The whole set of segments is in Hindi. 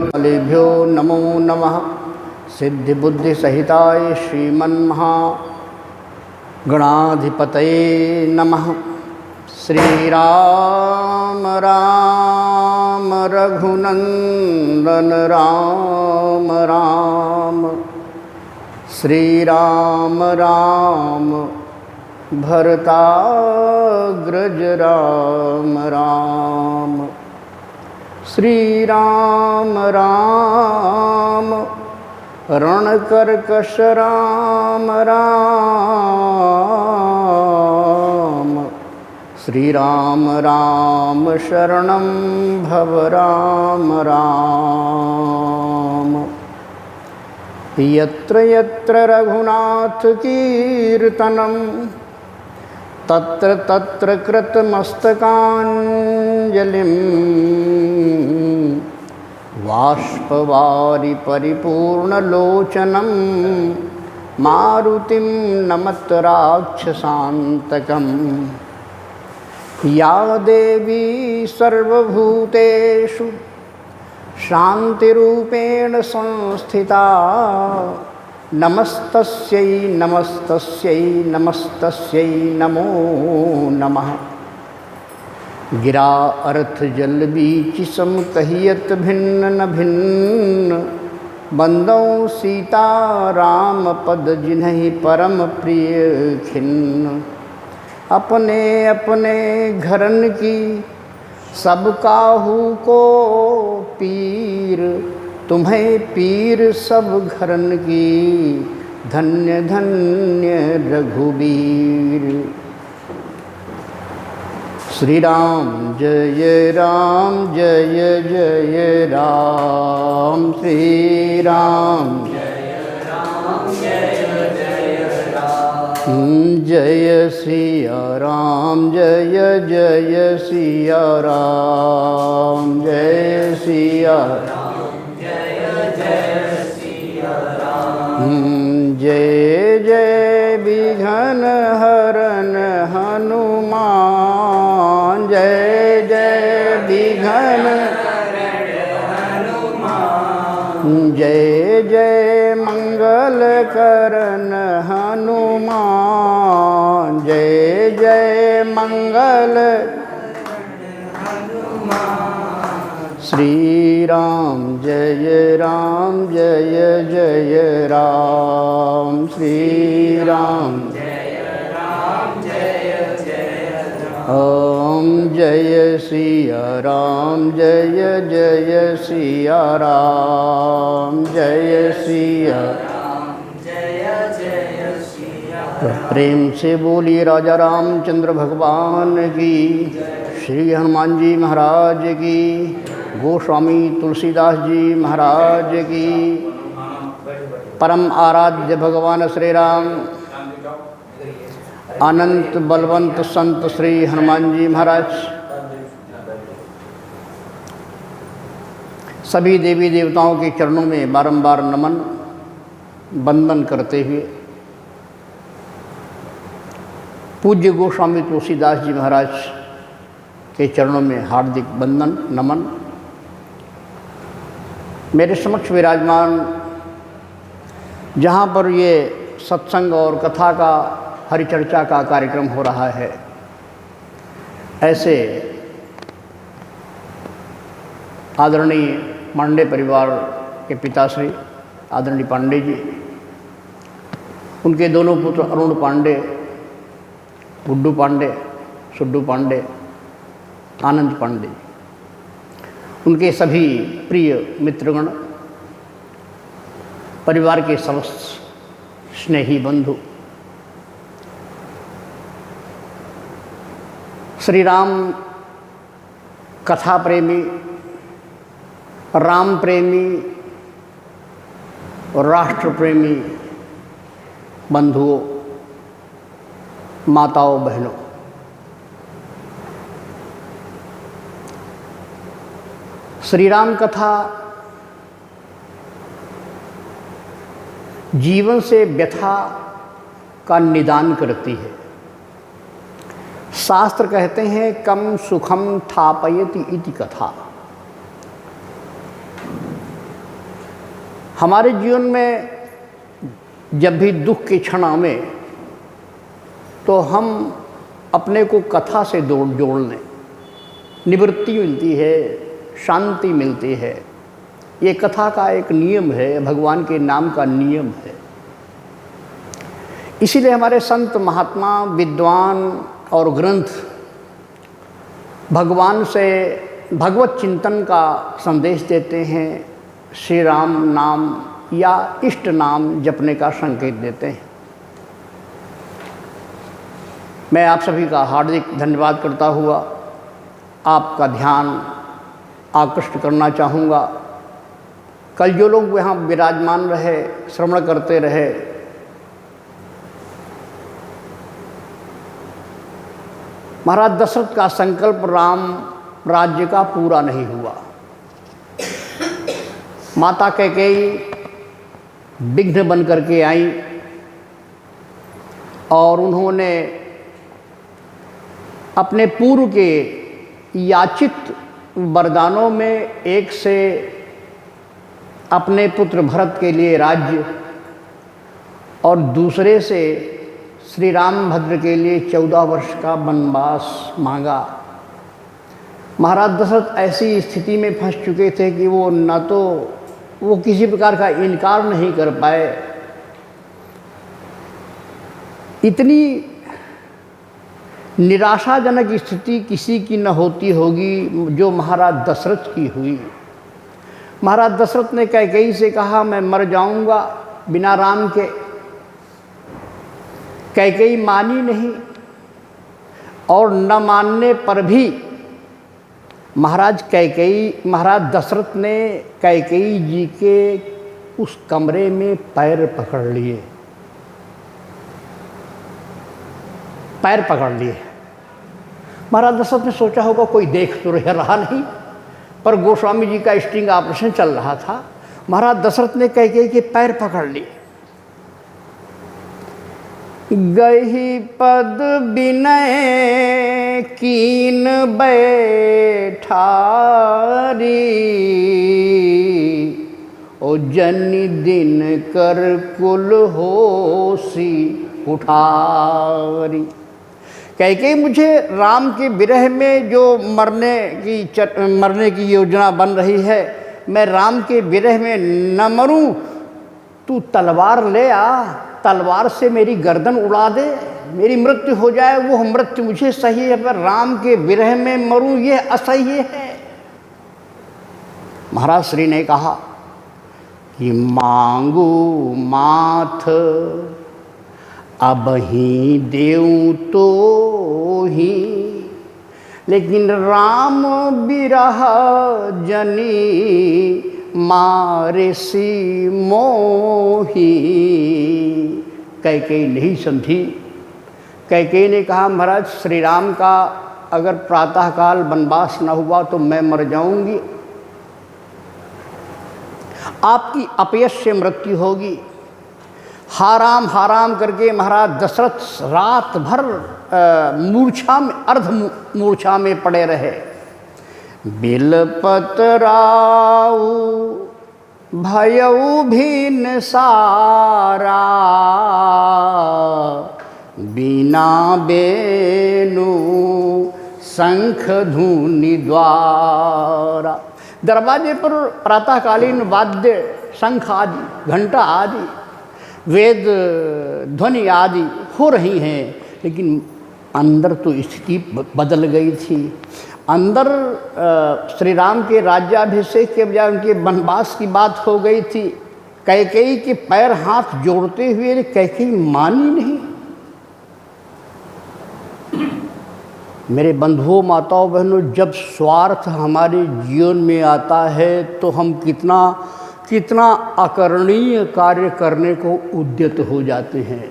कालेभ्यो नमो नमः। सिद्धिबुद्धिसहिताय श्रीमन्महा गणाधिपतये नमः। श्रीराम राम रघुनंदन राम राम। श्रीराम राम भरताग्रज राम राम। श्रीराम राम रणकर्कश राम राम। श्रीराम राम शरणं भव राम राम। यत्र यत्र रघुनाथ कीर्तनं तत्र तत्र कृतमस्तकाञ्जलिं बाष्पवारि परिपूर्णलोचनं मारुतिं नमत राक्षसान्तकम्। या देवी सर्वभूतेषु शान्तिरूपेण संस्थिता नमस्तस्यै नमस्तस्यै नमस्तस्यै नमो नमः। गिरा अर्थ जल बीच सम कहियत भिन्न न भिन्न। बंदों सीता राम पद जिन्हि परम प्रिय खिन्न। अपने अपने घरन की सब काहू को पीर। तुम्हें पीर सब घरन की धन्य धन्य रघुबीर। श्री राम जय राम जय जय राम। श्री राम जय राम जय जय राम। जय सिया राम जय जय सिया राम। जय सिया जय जय विघ्न हरन हनुमान। जय जय विघ्न हनुमान। जय जय मंगल करन हनुमान। जय जय मंगल श्री राम जय जय राम। श्री राम जय राम। ओम जय सिया राम जय जय सिया राम। जय सिया प्रेम से बोलिए राजा रामचंद्र भगवान की। श्री हनुमान जी महाराज की। गोस्वामी तुलसीदास जी महाराज की। परम आराध्य भगवान श्री राम अनंत बलवंत संत श्री हनुमान जी महाराज। सभी देवी देवताओं के चरणों में बारंबार नमन वंदन करते हुए पूज्य गोस्वामी तुलसीदास जी महाराज के चरणों में हार्दिक वंदन नमन। मेरे समक्ष विराजमान जहाँ पर ये सत्संग और कथा का हरिचर्चा का कार्यक्रम हो रहा है, ऐसे आदरणीय पांडे परिवार के पिताश्री आदरणीय पांडे जी, उनके दोनों पुत्र अरुण पांडे, गुड्डू पांडे, सुड्डू पांडे, आनंद पांडे, उनके सभी प्रिय मित्रगण, परिवार के समस्त स्नेही बंधु, श्री राम कथा प्रेमी, राम प्रेमी और राष्ट्र प्रेमी बंधुओं, माताओं, बहनों, श्री राम कथा जीवन से व्यथा का निदान करती है। शास्त्र कहते हैं कम सुखम थापयति इति कथा। हमारे जीवन में जब भी दुख के क्षण आवे तो हम अपने को कथा से जोड़ लें, निवृत्ति मिलती है, शांति मिलती है। ये कथा का एक नियम है, भगवान के नाम का नियम है। इसीलिए हमारे संत महात्मा, विद्वान और ग्रंथ भगवान से भगवत चिंतन का संदेश देते हैं, श्री राम नाम या इष्ट नाम जपने का संकेत देते हैं। मैं आप सभी का हार्दिक धन्यवाद करता हुआ आपका ध्यान आकृष्ट करना चाहूँगा। कल जो लोग यहाँ विराजमान रहे, श्रवण करते रहे, महाराज दशरथ का संकल्प राम राज्य का पूरा नहीं हुआ। माता कैकेयी विघ्न बन करके आई और उन्होंने अपने पूर्व के याचित वरदानों में एक से अपने पुत्र भरत के लिए राज्य और दूसरे से श्री रामभद्र के लिए 14 वर्ष का वनवास मांगा। महाराज दशरथ ऐसी स्थिति में फंस चुके थे कि वो न तो वो किसी प्रकार का इनकार नहीं कर पाए। इतनी निराशाजनक स्थिति किसी की न होती होगी जो महाराज दशरथ की हुई। महाराज दशरथ ने कैकेयी से कहा, मैं मर जाऊंगा बिना राम के। कैकेयी मानी नहीं और न मानने पर भी महाराज दशरथ ने कैकेयी जी के उस कमरे में पैर पकड़ लिए, पैर पकड़ लिए। महाराज दशरथ ने सोचा होगा कोई देख तो रहा नहीं, पर गोस्वामी जी का स्टिंग ऑपरेशन चल रहा था। महाराज दशरथ ने कैकेयी के पैर पकड़ लिए। गही पद विनय कीन बैठारी, ओ जनि दिन कर कुल होसी उठारी। कैकेयी मुझे राम के विरह में जो मरने की योजना बन रही है, मैं राम के विरह में न मरूं, तू तलवार ले आ, तलवार से मेरी गर्दन उड़ा दे, मेरी मृत्यु हो जाए। वो मृत्यु मुझे सही है, पर राम के विरह में मरूं ये असह्य है। महाराज श्री ने कहा कि मांगू माथ अब ही देऊं तो ही, लेकिन राम बिरह जनी मारे सी मोही। कैकेयी नहीं समझी। कैकेयी ने कहा, महाराज श्री राम का अगर प्रातःकाल वनवास न हुआ तो मैं मर जाऊंगी, आपकी अपयश से मृत्यु होगी। हाराम करके महाराज दशरथ रात भर मूर्छा में, अर्ध मूर्छा में पड़े रहे। बिलपतराऊ भयऊ भिन्न सारा, बिना बेनु शंख धूनि द्वारा। दरवाजे पर प्रातःकालीन वाद्य, शंख आदि, घंटा आदि, वेद ध्वनि आदि हो रही हैं, लेकिन अंदर तो स्थिति बदल गई थी। अंदर श्री राम के राज्याभिषेक के बजाय उनके वनवास की बात हो गई थी। कैकेयी के पैर हाथ जोड़ते हुए कैकेयी मानी नहीं। मेरे बंधुओं, माताओं, बहनों, जब स्वार्थ हमारे जीवन में आता है तो हम कितना अकरणीय कार्य करने को उद्यत हो जाते हैं।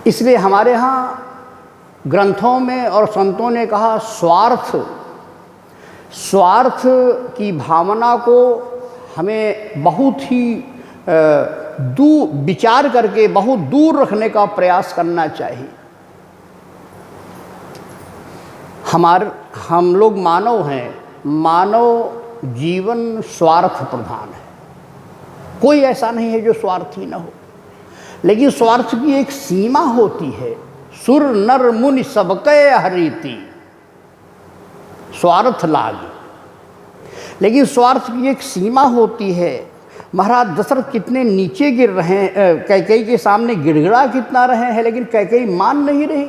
इसलिए हमारे यहाँ ग्रंथों में और संतों ने कहा, स्वार्थ की भावना को हमें बहुत ही विचार करके बहुत दूर रखने का प्रयास करना चाहिए। हम लोग मानव हैं। मानव जीवन स्वार्थ प्रधान है। कोई ऐसा नहीं है जो स्वार्थी न हो, लेकिन स्वार्थ की एक सीमा होती है। सुर नर मुनि सबके हरीति, स्वार्थ लागे, लेकिन स्वार्थ की एक सीमा होती है। महाराज दशरथ कितने नीचे गिर रहे हैं, कैकेयी के सामने गिड़गिड़ा कितना रहे हैं, लेकिन कैकेयी मान नहीं रही।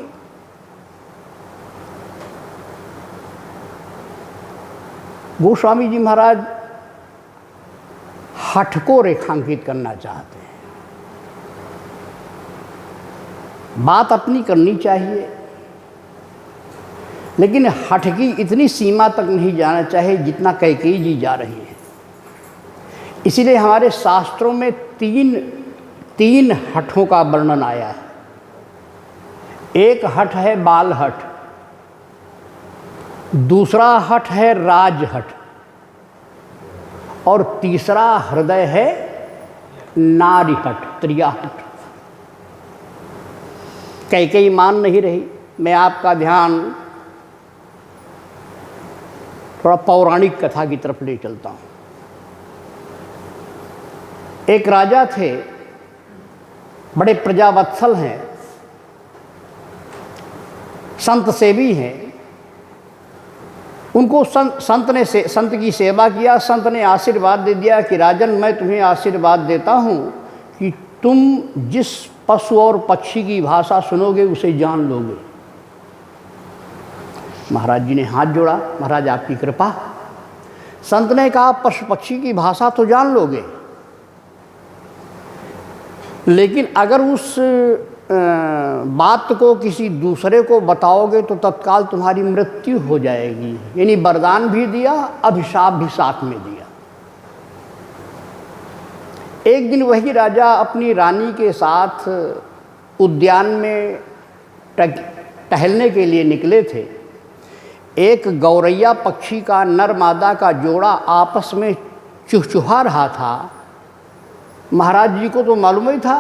गोस्वामी जी महाराज हठ को रेखांकित करना चाहते हैं। बात अपनी करनी चाहिए, लेकिन हठ की इतनी सीमा तक नहीं जाना चाहिए जितना कैकेयी जी जा रही हैं। इसीलिए हमारे शास्त्रों में तीन हठों का वर्णन आया है। एक हठ है बाल हठ, दूसरा हठ है राज हठ, और तीसरा हृदय है नारी हठ, त्रिया हठ। कैकेयी मान नहीं रही। मैं आपका ध्यान थोड़ा पौराणिक कथा की तरफ ले चलता हूँ। एक राजा थे, बड़े प्रजावत्सल हैं, संत सेवी हैं। उनको संत की सेवा किया। संत ने आशीर्वाद दे दिया कि राजन, मैं तुम्हें आशीर्वाद देता हूँ कि तुम जिस पशु और पक्षी की भाषा सुनोगे उसे जान लोगे। महाराज जी ने हाथ जोड़ा, महाराज आपकी कृपा। संत ने कहा पशु पक्षी की भाषा तो जान लोगे, लेकिन अगर उस बात को किसी दूसरे को बताओगे तो तत्काल तुम्हारी मृत्यु हो जाएगी। यानी वरदान भी दिया, अभिशाप भी साथ में दिया। एक दिन वही राजा अपनी रानी के साथ उद्यान में टहलने के लिए निकले थे। एक गौरैया पक्षी का नर मादा का जोड़ा आपस में चुहचुहा रहा था। महाराज जी को तो मालूम ही था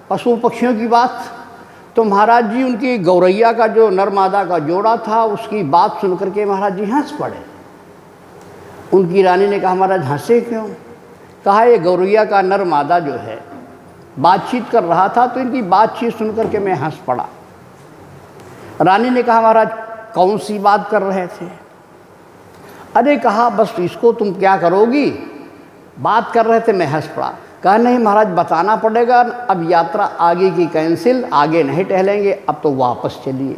पशु पक्षियों की बात, तो महाराज जी उनकी गौरैया का जो नर मादा का जोड़ा था उसकी बात सुन करके महाराज जी हंस पड़े। उनकी रानी ने कहा महाराज हंसे क्यों? कहा ये गौरैया का नर मादा जो है बातचीत कर रहा था, तो इनकी बातचीत सुन करके मैं हंस पड़ा। रानी ने कहा महाराज कौन सी बात कर रहे थे? अरे कहा बस इसको तुम क्या करोगी, बात कर रहे थे मैं हंस पड़ा। कहा नहीं महाराज बताना पड़ेगा, अब यात्रा आगे की कैंसिल, आगे नहीं टहलेंगे, अब तो वापस चलिए।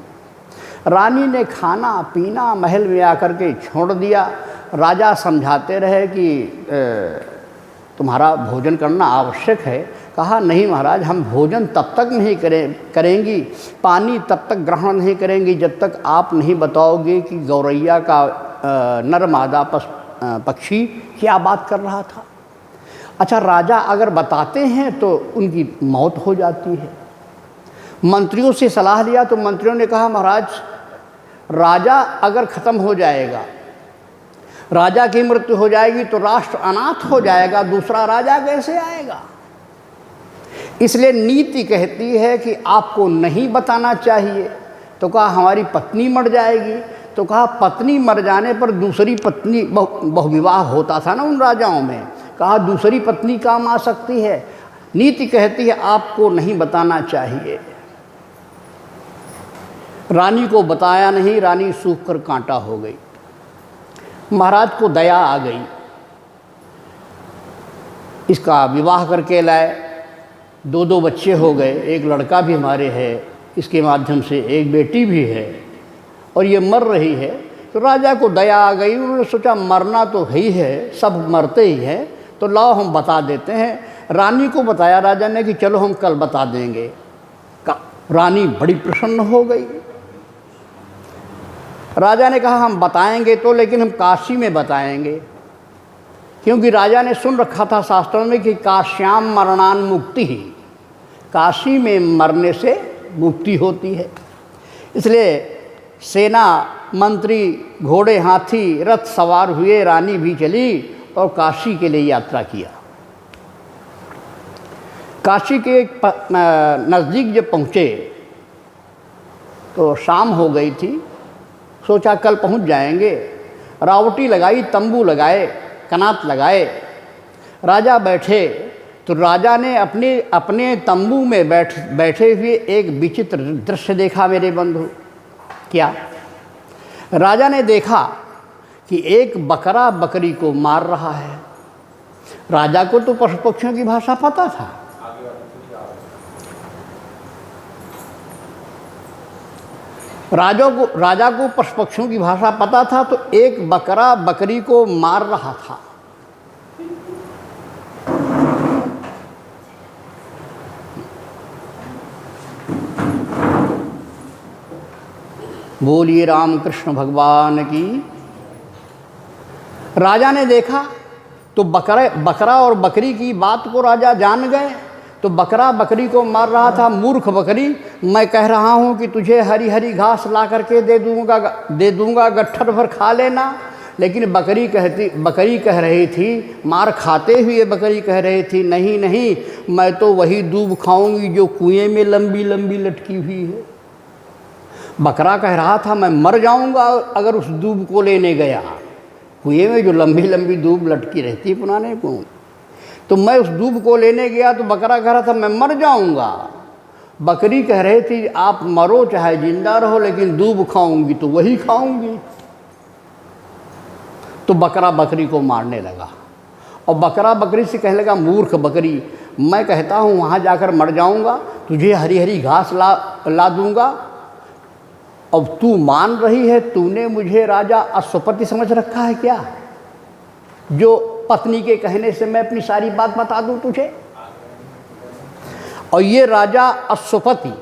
रानी ने खाना पीना महल में आकर के छोड़ दिया। राजा समझाते रहे कि तुम्हारा भोजन करना आवश्यक है। कहा नहीं महाराज, हम भोजन तब तक नहीं करेंगी, पानी तब तक ग्रहण नहीं करेंगी जब तक आप नहीं बताओगे कि गौरैया का नर मादा पक्षी क्या बात कर रहा था। अच्छा, राजा अगर बताते हैं तो उनकी मौत हो जाती है। मंत्रियों से सलाह लिया तो मंत्रियों ने कहा महाराज राजा अगर ख़त्म हो जाएगा, राजा की मृत्यु हो जाएगी तो राष्ट्र अनाथ हो जाएगा, दूसरा राजा कैसे आएगा। इसलिए नीति कहती है कि आपको नहीं बताना चाहिए। तो कहा हमारी पत्नी मर जाएगी, तो कहा पत्नी मर जाने पर दूसरी पत्नी, बहुविवाह होता था ना उन राजाओं में, कहा दूसरी पत्नी काम आ सकती है। नीति कहती है आपको नहीं बताना चाहिए। रानी को बताया नहीं, रानी सूख कर कांटा हो गई। महाराज को दया आ गई, इसका विवाह करके लाए। दो बच्चे हो गए, एक लड़का भी हमारे है, इसके माध्यम से एक बेटी भी है, और ये मर रही है। तो राजा को दया आ गई। उन्होंने सोचा मरना तो ही है, सब मरते ही हैं, तो लाओ हम बता देते हैं। रानी को बताया राजा ने कि चलो हम कल बता देंगे। रानी बड़ी प्रसन्न हो गई। राजा ने कहा हम बताएंगे तो, लेकिन हम काशी में बताएंगे, क्योंकि राजा ने सुन रखा था शास्त्रों में कि काश्याम मरणान मुक्ति ही, काशी में मरने से मुक्ति होती है। इसलिए सेना मंत्री घोड़े हाथी रथ सवार हुए, रानी भी चली और काशी के लिए यात्रा किया। काशी के नज़दीक जब पहुँचे तो शाम हो गई थी। सोचा कल पहुँच जाएंगे। रावटी लगाई, तंबू लगाए, कनात लगाए, राजा बैठे। तो राजा ने अपने तंबू में बैठे हुए एक विचित्र दृश्य देखा मेरे बंधु। क्या? राजा ने देखा कि एक बकरा बकरी को मार रहा है। राजा को तो पशु पक्षियों की भाषा पता था। राजा को पशु पक्षियों की भाषा पता था, तो एक बकरा बकरी को मार रहा था। बोलिए रामकृष्ण भगवान की। राजा ने देखा तो बकरा और बकरी की बात को राजा जान गए। तो बकरा बकरी को मार रहा था। मूर्ख बकरी, मैं कह रहा हूँ कि तुझे हरी हरी घास ला करके दे दूँगा, गट्ठर भर खा लेना। लेकिन बकरी कह रही थी, मार खाते हुए बकरी कह रही थी, नहीं नहीं, मैं तो वही दूब खाऊंगी जो कुएं में लंबी लंबी लटकी हुई है। बकरा कह रहा था, मैं मर जाऊंगा अगर उस दूब को लेने गया। कुएं में जो लंबी लंबी दूब लटकी रहती है पुराने कुएं, तो मैं उस दूब को लेने गया तो बकरा कह रहा था मैं मर जाऊंगा। बकरी कह रही थी, आप मरो चाहे जिंदा रहो, लेकिन दूब खाऊंगी तो वही खाऊंगी। तो बकरा बकरी को मारने लगा और बकरा बकरी से कहने लगा, मूर्ख बकरी, मैं कहता हूँ वहाँ जाकर मर जाऊंगा, तुझे हरी हरी घास ला दूंगा। अब तू मान रही है, तूने मुझे राजा अश्वपति समझ रखा है क्या, जो पत्नी के कहने से मैं अपनी सारी बात बता दूं तुझे। और ये राजा अश्वपति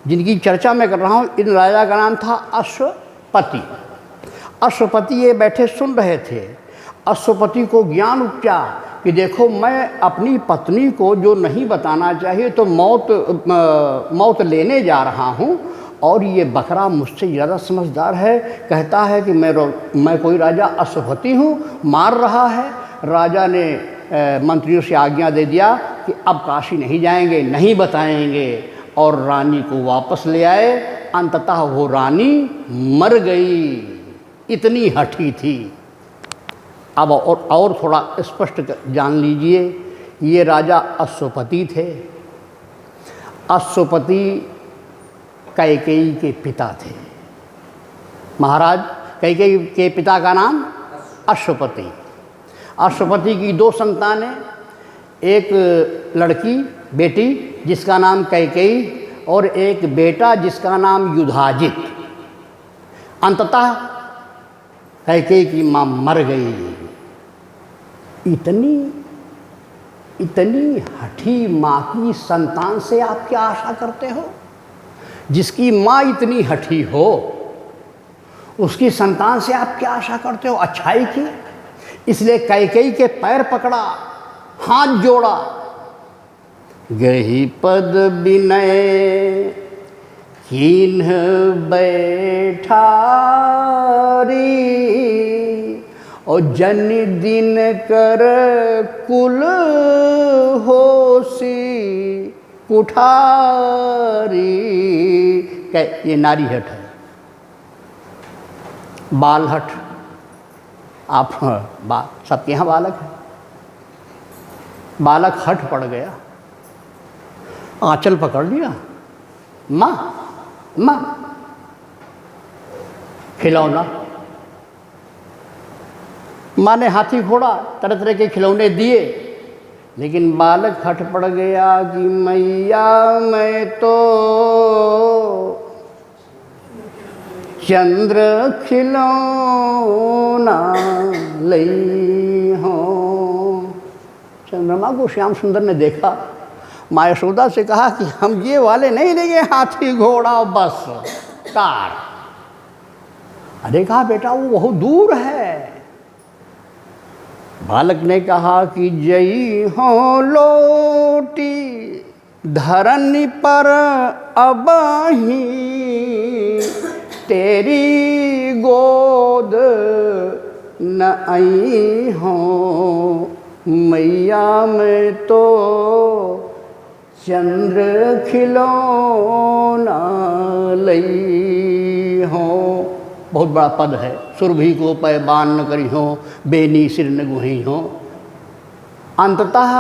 जिनकी चर्चा मैं कर रहा हूँ, इन राजा का नाम था अश्वपति। अश्वपति ये बैठे सुन रहे थे। अश्वपति को ज्ञान उपजा कि देखो, मैं अपनी पत्नी को जो नहीं बताना चाहिए तो मौत लेने जा रहा हूँ, और ये बकरा मुझसे ज़्यादा समझदार है, कहता है कि मैं कोई राजा अश्वपति हूँ, मार रहा है। राजा ने मंत्रियों से आज्ञा दे दिया कि अब काशी नहीं जाएंगे, नहीं बताएंगे, और रानी को वापस ले आए। अंततः वो रानी मर गई, इतनी हठी थी। अब और थोड़ा स्पष्ट जान लीजिए, ये राजा अश्वपति थे। अश्वपति कैकेयी के पिता थे। महाराज कैकेयी के पिता का नाम अश्वपति। अश्वपति की दो संतानें, एक लड़की बेटी जिसका नाम कैकेयी, और एक बेटा जिसका नाम युधाजित। अंततः कैकेयी की माँ मर गई। इतनी हठी माँ की संतान से आप क्या आशा करते हो? जिसकी माँ इतनी हठी हो, उसकी संतान से आप क्या आशा करते हो? अच्छाई की। इसलिए कैकेयी के पैर पकड़ा, हाथ जोड़ा, गही पद विनय कीन्ह बैठारी, और जन दिन कर कुल होसी कुठारी। ये नारी हट है, बाल हट। आप सबके यहाँ बालक है। बालक हट पड़ गया, आंचल पकड़ लिया, माँ खिलौना। माँ ने हाथी घोड़ा तरह तरह के खिलौने दिए, लेकिन बालक हट पड़ गया कि मैया मैं तो चंद्र खिलौना लई हूँ। चंद्रमा को श्याम सुंदर ने देखा, माँ यशोदा से कहा कि हम ये वाले नहीं लेंगे, हाथी घोड़ा बस कार। अरे कहा बेटा वो बहुत दूर है। बालक ने कहा कि जई हो लोटी धरनी पर अबही, तेरी गोद न आई हो मैया मैं तो चंद्र खिलौना लई हो। बहुत बड़ा पद है। सुरभि को पैबान न करी हो, बेनी सिर न गुही हो। अंततः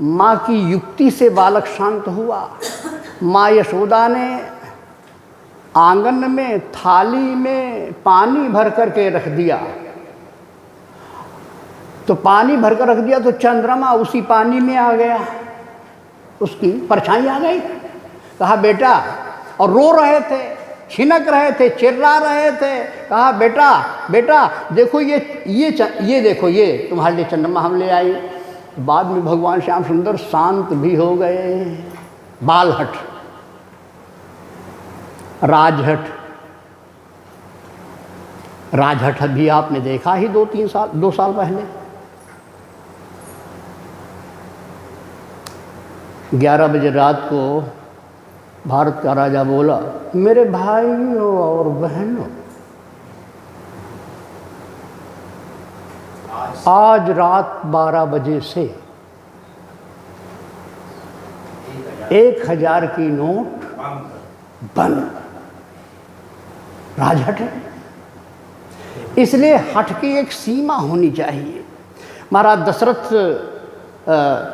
माँ की युक्ति से बालक शांत हुआ। माँ यशोदा ने आंगन में थाली में पानी भर करके रख दिया, तो पानी भर कर रख दिया तो चंद्रमा उसी पानी में आ गया, उसकी परछाई आ गई। कहा बेटा, और रो रहे थे, छिनक रहे थे, चिल्ला रहे थे। कहा बेटा बेटा देखो ये देखो ये तुम्हारे लिए चंद्रमा हम ले आई। बाद में भगवान श्याम सुंदर शांत भी हो गए। बालहट, राजहट, राजहट भी आपने देखा ही 2 साल पहले। 11 बजे रात को भारत का राजा बोला, मेरे भाइयों और बहनों, आज रात 12 बजे से 1000 की नोट बंद। राजहट है, इसलिए हट की एक सीमा होनी चाहिए। महाराज दशरथ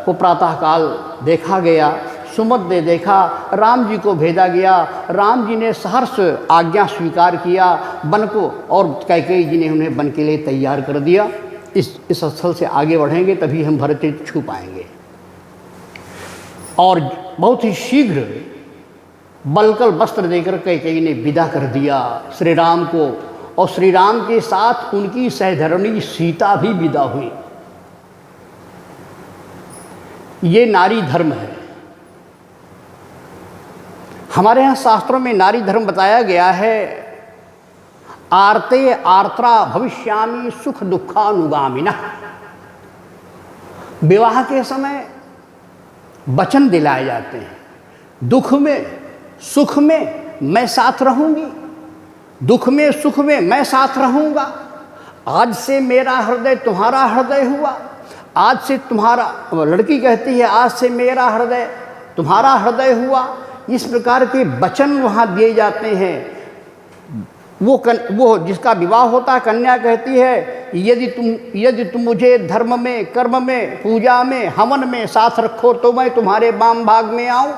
को प्रातःकाल देखा गया, सुमंत ने देखा, राम जी को भेजा गया। राम जी ने सहर्ष आज्ञा स्वीकार किया वन को, और कैकेयी जी ने उन्हें वन के लिए तैयार कर दिया। इस स्थल से आगे बढ़ेंगे तभी हम भरत तीर्थ छू पाएंगे। और बहुत ही शीघ्र बलकल वस्त्र देकर कैकेयी ने विदा कर दिया श्री राम को, और श्री राम के साथ उनकी सहधर्मिणी सीता भी विदा हुई। ये नारी धर्म है। हमारे यहाँ शास्त्रों में नारी धर्म बताया गया है, आर्ते आर्त्रा भविष्यामि सुख दुखानुगामिना। विवाह के समय वचन दिलाए जाते हैं, दुख में सुख में मैं साथ रहूंगी, दुख में सुख में मैं साथ रहूंगा। आज से मेरा हृदय तुम्हारा हृदय हुआ, आज से तुम्हारा, लड़की कहती है आज से मेरा हृदय तुम्हारा हृदय हुआ। इस प्रकार के वचन वहाँ दिए जाते हैं। वो जिसका विवाह होता है, कन्या कहती है यदि तुम मुझे धर्म में, कर्म में, पूजा में, हवन में साथ रखो तो मैं तुम्हारे वाम भाग में आऊँ।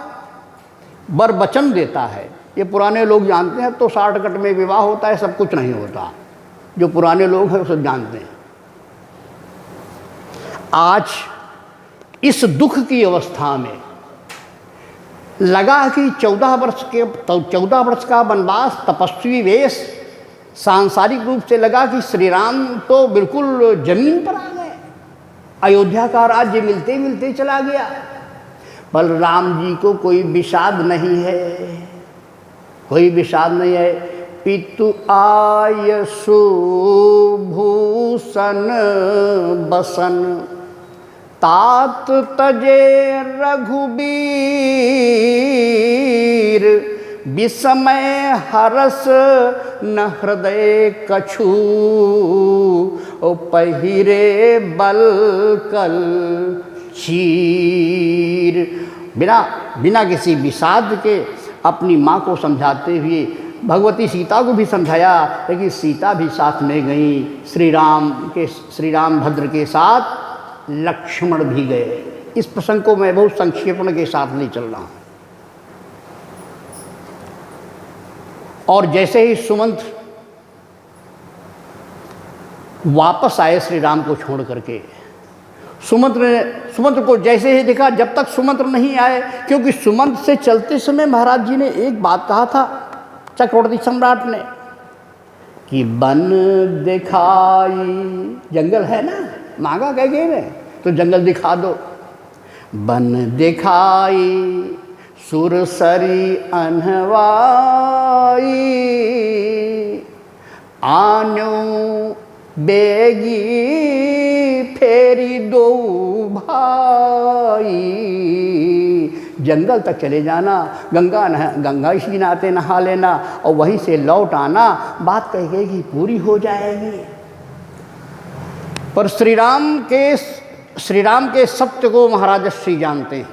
वर वचन देता है। ये पुराने लोग जानते हैं, तो शॉर्टकट में विवाह होता है, सब कुछ नहीं होता। जो पुराने लोग हैं वो सब जानते हैं। आज इस दुख की अवस्था में लगा कि 14 वर्ष का वनवास, तपस्वी वेश, सांसारिक रूप से लगा कि श्री राम तो बिल्कुल जमीन पर आ गए, अयोध्या का राज्य मिलते मिलते चला गया। बलराम जी को कोई विषाद नहीं है, कोई विषाद नहीं है। पितु आयसु भूषण बसन, तात तजे रघुबीर, विस्मय हरस न हृदय कछु, पहिरे बलकल चीर। बिना किसी विषाद के अपनी माँ को समझाते हुए भगवती सीता को भी समझाया, लेकिन सीता भी साथ में गई। श्री राम भद्र के साथ लक्ष्मण भी गए। इस प्रसंग को मैं बहुत संक्षेपण के साथ ले चल रहा हूँ। और जैसे ही सुमंत वापस आए श्री राम को छोड़ करके, सुमंत को जैसे ही देखा, जब तक सुमंत नहीं आए, क्योंकि सुमंत से चलते समय महाराज जी ने एक बात कहा था चक्रवर्ती सम्राट ने कि वन दिखाई, जंगल है ना, मांगा कह गए ने, तो जंगल दिखा दो। वन दिखाई सुरसरी अनहवाई, आन्यो बेगी फेरी दो भाई। जंगल तक चले जाना, गंगा इसी नाते नहा लेना और वहीं से लौट आना, बात कही कि पूरी हो जाएगी। पर श्री राम के सत्य को महाराज श्री जानते हैं,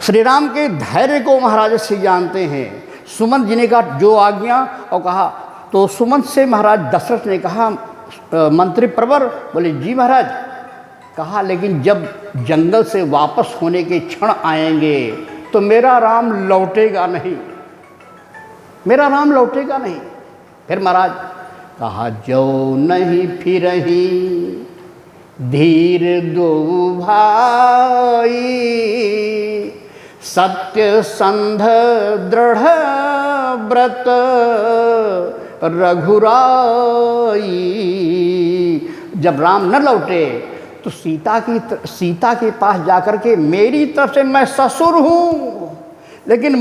श्री राम के धैर्य को महाराज श्री जानते हैं। सुमंत जी ने कहा जो आज्ञा, और कहा तो सुमंत से महाराज दशरथ ने कहा, मंत्री प्रवर, बोले जी महाराज। कहा लेकिन जब जंगल से वापस होने के क्षण आएंगे तो मेरा राम लौटेगा नहीं, मेरा राम लौटेगा नहीं। फिर महाराज कहा, जो नहीं फिरही धीर दो भाई, सत्य संध दृढ़ व्रत रघुराई। जब राम न लौटे तो सीता के पास जाकर के मेरी तरफ से, मैं ससुर हूँ लेकिन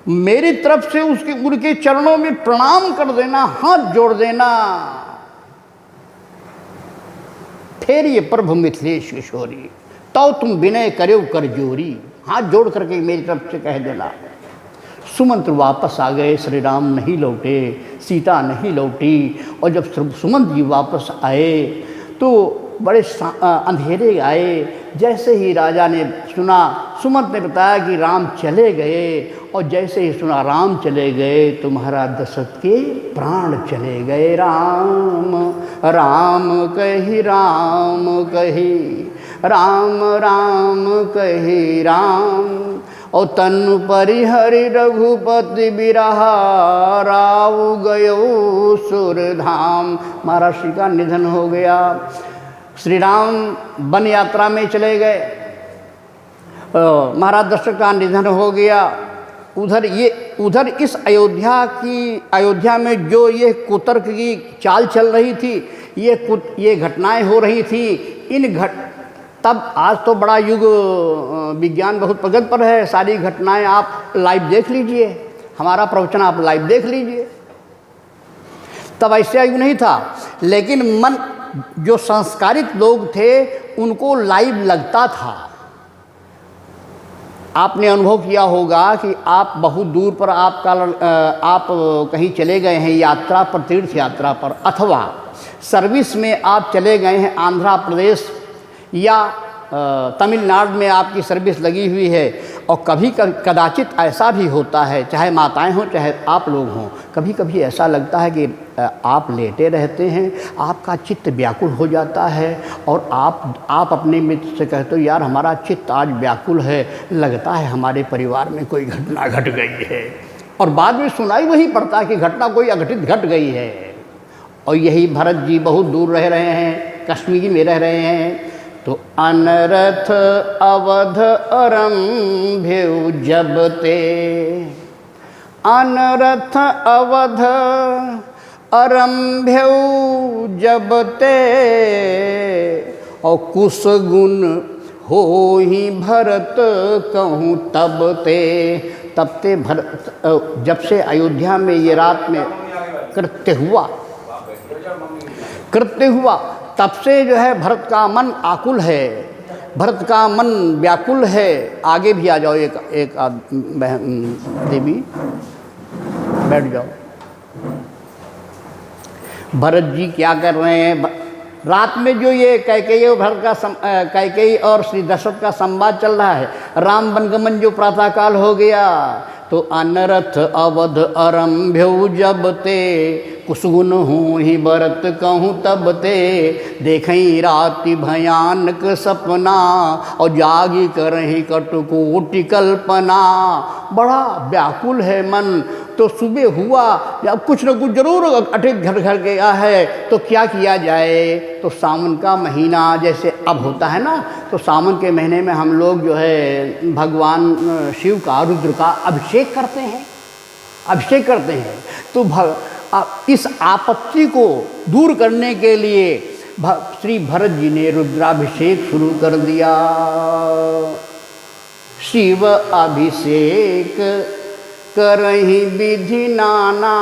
मेरी तरफ से उनके चरणों में प्रणाम कर देना, हाथ जोड़ देना। फिर ये प्रभु मिथिलेश किशोरी, तो तुम विनय करो कर जोरी, हाथ जोड़ करके मेरी तरफ से कह देना। सुमंत वापस आ गए, श्री राम नहीं लौटे, सीता नहीं लौटी। और जब सुमंत जी वापस आए तो बड़े अंधेरे आए। जैसे ही राजा ने सुना, सुमंत ने बताया कि राम चले गए, और जैसे ही सुना राम चले गए तो महाराज दशरथ के प्राण चले गए। राम राम कही, राम कही, राम राम कही राम। और तनु परिहरि रघुपति बिरहा, राव गयो सुरधाम। महाराज श्री का निधन हो गया। श्री राम वन यात्रा में चले गए, महाराज दशरथ का निधन हो गया। उधर इस अयोध्या में जो ये कुतर्क की चाल चल रही थी, ये घटनाएं हो रही थी। तब आज तो बड़ा युग, विज्ञान बहुत प्रगति पर है, सारी घटनाएं आप लाइव देख लीजिए, हमारा प्रवचन आप लाइव देख लीजिए। तब ऐसा युग नहीं था, लेकिन जो संस्कारित लोग थे उनको लाइव लगता था। आपने अनुभव किया होगा कि आप बहुत दूर पर आप कहीं चले गए हैं यात्रा पर, तीर्थ यात्रा पर, अथवा सर्विस में आप चले गए हैं आंध्र प्रदेश या तमिलनाडु में आपकी सर्विस लगी हुई है। और कभी कदाचित ऐसा भी होता है, चाहे माताएं हों चाहे आप लोग हों, कभी कभी ऐसा लगता है कि आप लेटे रहते हैं, आपका चित्त व्याकुल हो जाता है और आप अपने मित्र से कहते हो, यार हमारा चित्त आज व्याकुल है, लगता है हमारे परिवार में कोई घटना घट गई है। और बाद में सुनाई वही पड़ता है कि घटना कोई अघटित घट गई है। और यही भरत जी बहुत दूर रह रहे हैं, कश्मीर में रह रहे हैं। तो अनरथ अवध अरंभ्यु जब ते, अनरथ अवध अरंभ्यु जब ते, और कुश गुण हो ही भरत कहूँ तब ते। तब ते भरत, जब से अयोध्या में ये रात में कृत्य हुआ तब से जो है भरत का मन आकुल है, भरत का मन व्याकुल है। आगे भी आ जाओ, एक देवी बैठ जाओ। भरत जी क्या कर रहे हैं? रात में जो ये कैकेयी और भरत का कैकेयी और श्री दशरथ का संवाद चल रहा है, राम वनगमन जो प्रातःकाल हो गया, तो अनरथ अवध अरंभ्यु जब ते, कुसुगुन हूँ ही भरत कहूँ तब ते। देखई राति भयानक सपना, और जागी करही कटुकोटि कल्पना। बड़ा व्याकुल है मन। तो सुबह हुआ, या कुछ न कुछ जरूर अटित घट गया है, तो क्या किया जाए? तो सावन का महीना जैसे अब होता है ना, तो सावन के महीने में हम लोग जो है भगवान शिव का, रुद्र का अभिषेक करते हैं। तो इस आपत्ति को दूर करने के लिए श्री भरत जी ने रुद्राभिषेक शुरू कर दिया। शिव अभिषेक करहि विधि नाना,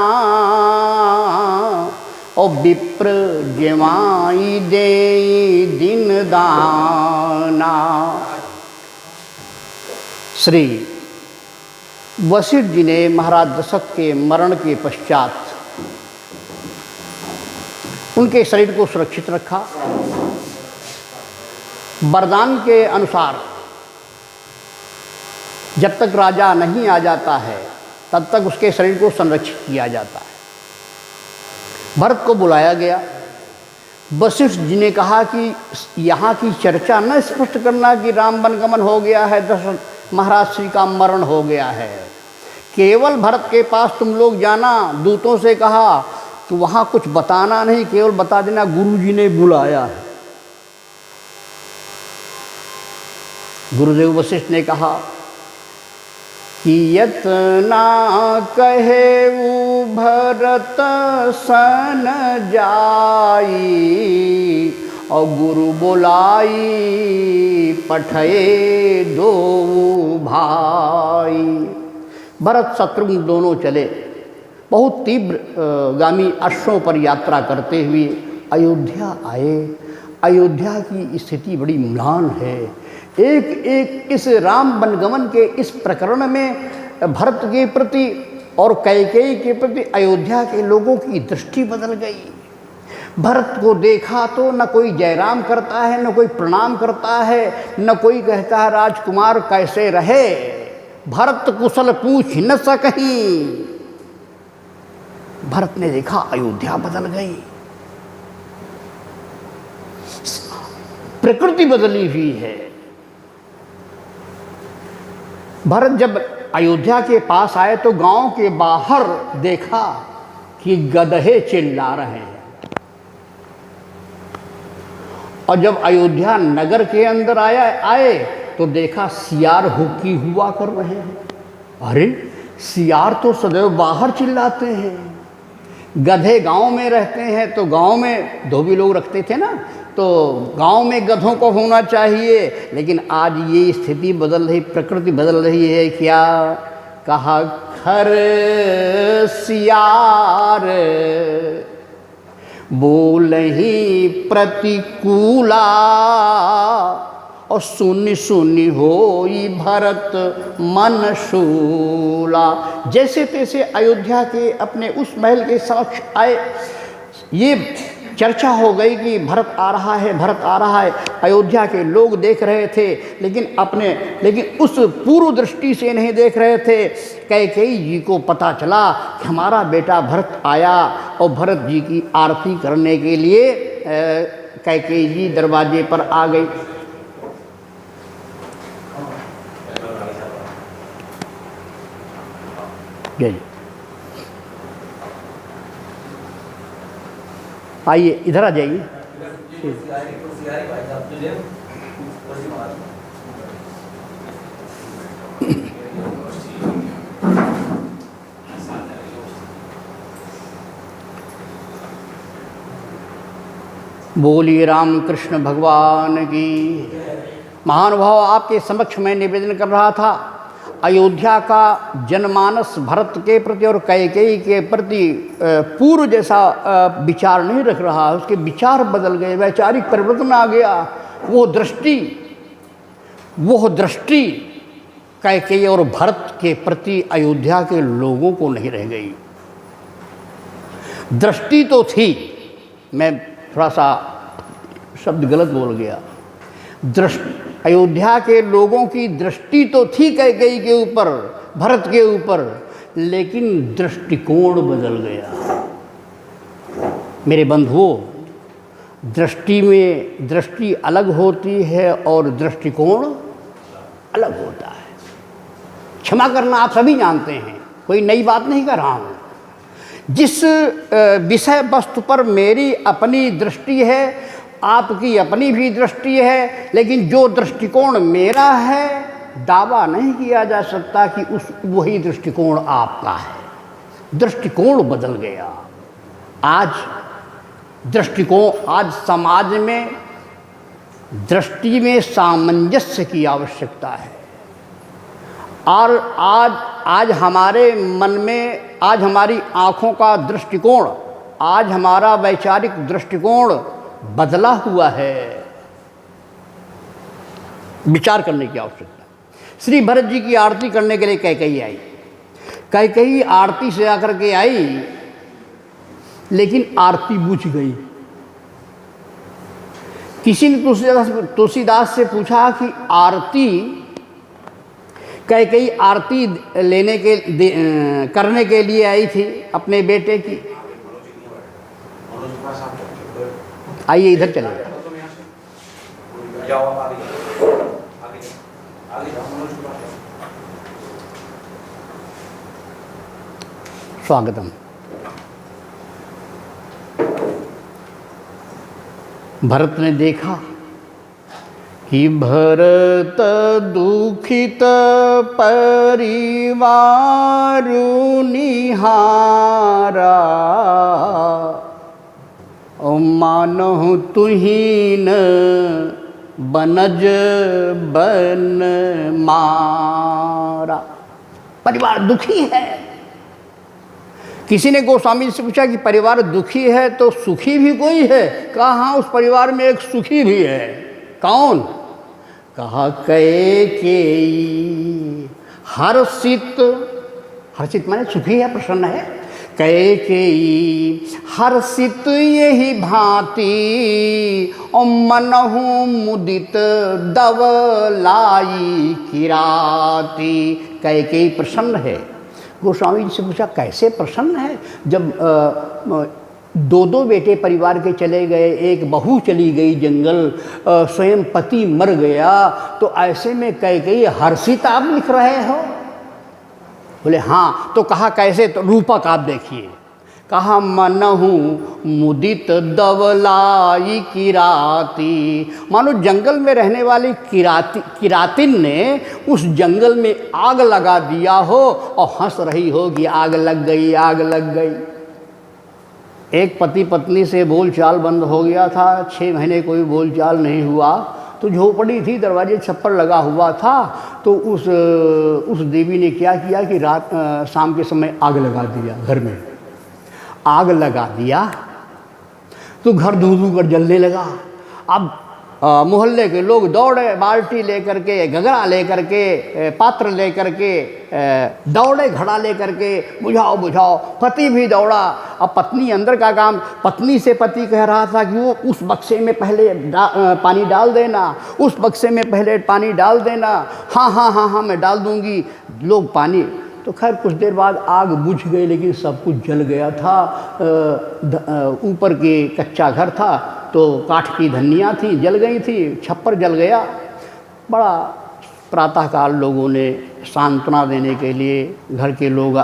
और विप्र जेवाई दे दिन दाना। श्री वशिष्ठ जी ने महाराज दशरथ के मरण के पश्चात उनके शरीर को सुरक्षित रखा। वरदान के अनुसार जब तक राजा नहीं आ जाता है तब तक उसके शरीर को संरक्षित किया जाता है। भरत को बुलाया गया। वशिष्ठ जी ने कहा कि यहाँ की चर्चा न स्पष्ट करना कि राम वनगमन हो गया है, दशरथ महाराज श्री का मरण हो गया है। केवल भरत के पास तुम लोग जाना, दूतों से कहा कि वहाँ कुछ बताना नहीं, केवल बता देना गुरु जी ने बुलाया है। गुरुदेव वशिष्ठ ने कहा कि यतना कहेऊ भरत सन जाई, और गुरु बोलाई पठये दो भाई। भरत शत्रुघ्न दोनों चले, बहुत तीव्र गामी अश्वों पर यात्रा करते हुए अयोध्या आए। अयोध्या की स्थिति बड़ी म्लान है। एक एक इस राम वनगमन के इस प्रकरण में भरत के प्रति और कैकेयी के प्रति अयोध्या के लोगों की दृष्टि बदल गई। भरत को देखा तो न कोई जयराम करता है, न कोई प्रणाम करता है, न कोई कहता है राजकुमार कैसे रहे। भरत कुशल पूछ न सकहीं। भरत ने देखा अयोध्या बदल गई, प्रकृति बदली हुई है। भरत जब अयोध्या के पास आए तो गांव के बाहर देखा कि गधे चिल्ला रहे हैं, और जब अयोध्या नगर के अंदर आए तो देखा सियार हुक्की हुआ कर रहे हैं। अरे सियार तो सदैव बाहर चिल्लाते हैं, गधे गांव में रहते हैं तो गांव में धोबी लोग रखते थे ना, तो गांव में गधों को होना चाहिए। लेकिन आज ये स्थिति बदल रही, प्रकृति बदल रही है। क्या कहा खर सियार बोलहि प्रतिकूला, और सुनि सुनि होई भरत मन शूला। जैसे तैसे अयोध्या के अपने उस महल के समक्ष आए। ये चर्चा हो गई कि भरत आ रहा है, भरत आ रहा है। अयोध्या के लोग देख रहे थे, लेकिन उस पूर्व दृष्टि से नहीं देख रहे थे। कैकेयी जी को पता चला कि हमारा बेटा भरत आया, और भरत जी की आरती करने के लिए कैकेयी जी दरवाजे पर आ गई। आइए इधर आ जाइए। बोलिए रामकृष्ण भगवान की। महानुभाव, आपके समक्ष मैं निवेदन कर रहा था, अयोध्या का जनमानस भरत के प्रति और कैकेयी के प्रति पूर्व जैसा विचार नहीं रख रहा है। उसके विचार बदल गए, वैचारिक परिवर्तन आ गया। वो दृष्टि कैकेयी और भरत के प्रति अयोध्या के लोगों को नहीं रह गई। दृष्टि तो थी, मैं थोड़ा सा शब्द गलत बोल गया। अयोध्या के लोगों की दृष्टि तो थी कैकेयी के ऊपर, भरत के ऊपर, लेकिन दृष्टिकोण बदल गया। मेरे बंधुओं, दृष्टि अलग होती है और दृष्टिकोण अलग होता है। क्षमा करना, आप सभी जानते हैं, कोई नई बात नहीं कर रहा हूँ। जिस विषय वस्तु पर मेरी अपनी दृष्टि है, आपकी अपनी भी दृष्टि है, लेकिन जो दृष्टिकोण मेरा है, दावा नहीं किया जा सकता कि वही दृष्टिकोण आपका है। दृष्टिकोण बदल गया। आज समाज में दृष्टि में सामंजस्य की आवश्यकता है। और आज हमारे मन में, आज हमारी आँखों का दृष्टिकोण, आज हमारा वैचारिक दृष्टिकोण बदला हुआ है। विचार करने की आवश्यकता। श्री भरत जी की आरती करने के लिए कैकेयी आई। कैकेयी आरती से आकर के आई, लेकिन आरती बुझ गई। किसी ने तुलसीदास से पूछा कि कैकेयी आरती करने के लिए आई थी अपने बेटे की। आइए इधर चलिए। स्वागतम। भरत ने देखा कि भरत दुखित परिवारु निहारा, ओ मानहु तुहीन बनज बन मारा। परिवार दुखी है। किसी ने गोस्वामी से पूछा कि परिवार दुखी है तो सुखी भी कोई है? कहा हाँ, उस परिवार में एक सुखी भी है। कौन? कहा कैकेयी। हर्षित, हर्षित माने सुखी है, प्रसन्न है। कैकेयी हर्षित यही भांति, और मनहु मुदित दवलाई किराती। कैकेयी प्रसन्न है। गोस्वामी जी से पूछा कैसे प्रसन्न है? जब दो दो बेटे परिवार के चले गए, एक बहू चली गई जंगल, स्वयं पति मर गया, तो ऐसे में कैकेयी हर्षित आप लिख रहे हो? बोले हाँ। तो कहा कैसे? तो रूपक आप देखिए। कहा मनहु मुदित दवलाई किराती। मानो जंगल में रहने वाली किरातिन ने उस जंगल में आग लगा दिया हो और हंस रही हो कि आग लग गई, आग लग गई। एक पति पत्नी से बोलचाल बंद हो गया था, 6 महीने कोई बोलचाल नहीं हुआ, तो झोपड़ी थी, दरवाजे छप्पर लगा हुआ था। तो उस देवी ने क्या किया कि शाम के समय आग लगा दिया। घर में आग लगा दिया तो घर धू धू कर जलने लगा। अब मोहल्ले के लोग दौड़े, बाल्टी लेकर के, घगरा लेकर के, पात्र लेकर के, दौड़े घड़ा लेकर के, बुझाओ बुझाओ। पति भी दौड़ा। अब पत्नी अंदर का काम, पत्नी से पति कह रहा था कि वो उस बक्से में पहले पानी डाल देना, उस बक्से में पहले पानी डाल देना। हाँ हाँ हाँ हाँ मैं डाल दूंगी। लोग पानी, तो खैर कुछ देर बाद आग बुझ गई, लेकिन सब कुछ जल गया था। ऊपर के कच्चा घर था तो काठ की धनिया थी, जल गई थी, छप्पर जल गया। बड़ा प्रातःकाल लोगों ने सांत्वना देने के लिए घर के लोग,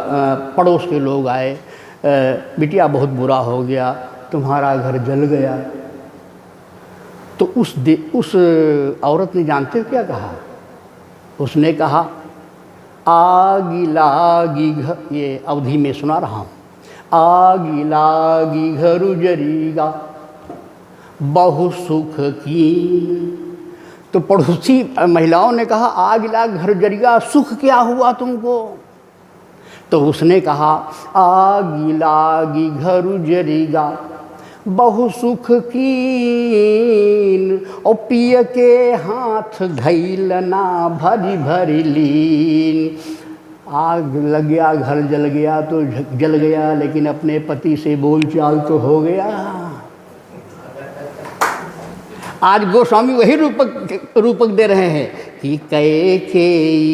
पड़ोस के लोग आए। बिटिया बहुत बुरा हो गया, तुम्हारा घर जल गया। तो उस औरत ने जानते हो क्या कहा? उसने कहा आगी लागी घर, ये अवधि में सुना रहा हूँ। आगी लागी घर उजरीगा बहु सुख की। तो पड़ोसी महिलाओं ने कहा आग लाग घर जरिया, सुख क्या हुआ तुमको? तो उसने कहा आग लागी घर जरिगा बहु सुख कीन, और पिय के हाथ धैलना भरी भरी लीन। आग लग गया, घर जल गया तो जल गया, लेकिन अपने पति से बोलचाल तो हो गया। आज गोस्वामी वही रूपक दे रहे हैं कि कैकेयी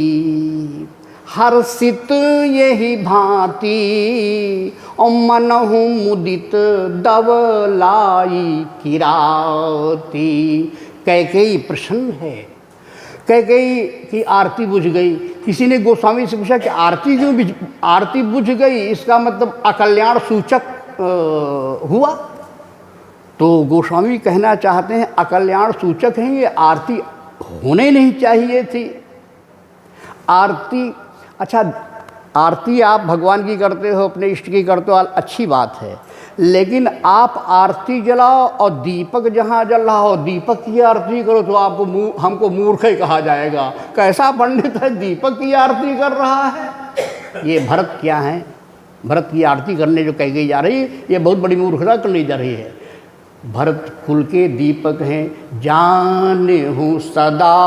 हर्षित यही भांति, और मनहु मुदित दवलाई किराती। कैकेयी प्रसन्न है। कैकेयी की आरती बुझ गई। किसी ने गोस्वामी से पूछा कि आरती क्यों आरती बुझ गई, इसका मतलब अकल्याण सूचक हुआ? तो गोस्वामी कहना चाहते हैं अकल्याण सूचक है ये, आरती होने नहीं चाहिए थी। आरती, अच्छा आरती आप भगवान की करते हो, अपने इष्ट की करते हो, अच्छी बात है, लेकिन आप आरती जलाओ और दीपक जहाँ जल रहा हो दीपक की आरती करो तो आपको हमको मूर्ख ही कहा जाएगा। कैसा पंडित है, दीपक की आरती कर रहा है? ये भरत क्या है? भरत की आरती करने जो कही गई जा रही है, ये बहुत बड़ी मूर्खता करनी जा रही है। भरत कुल के दीपक हैं। जाने हूँ सदा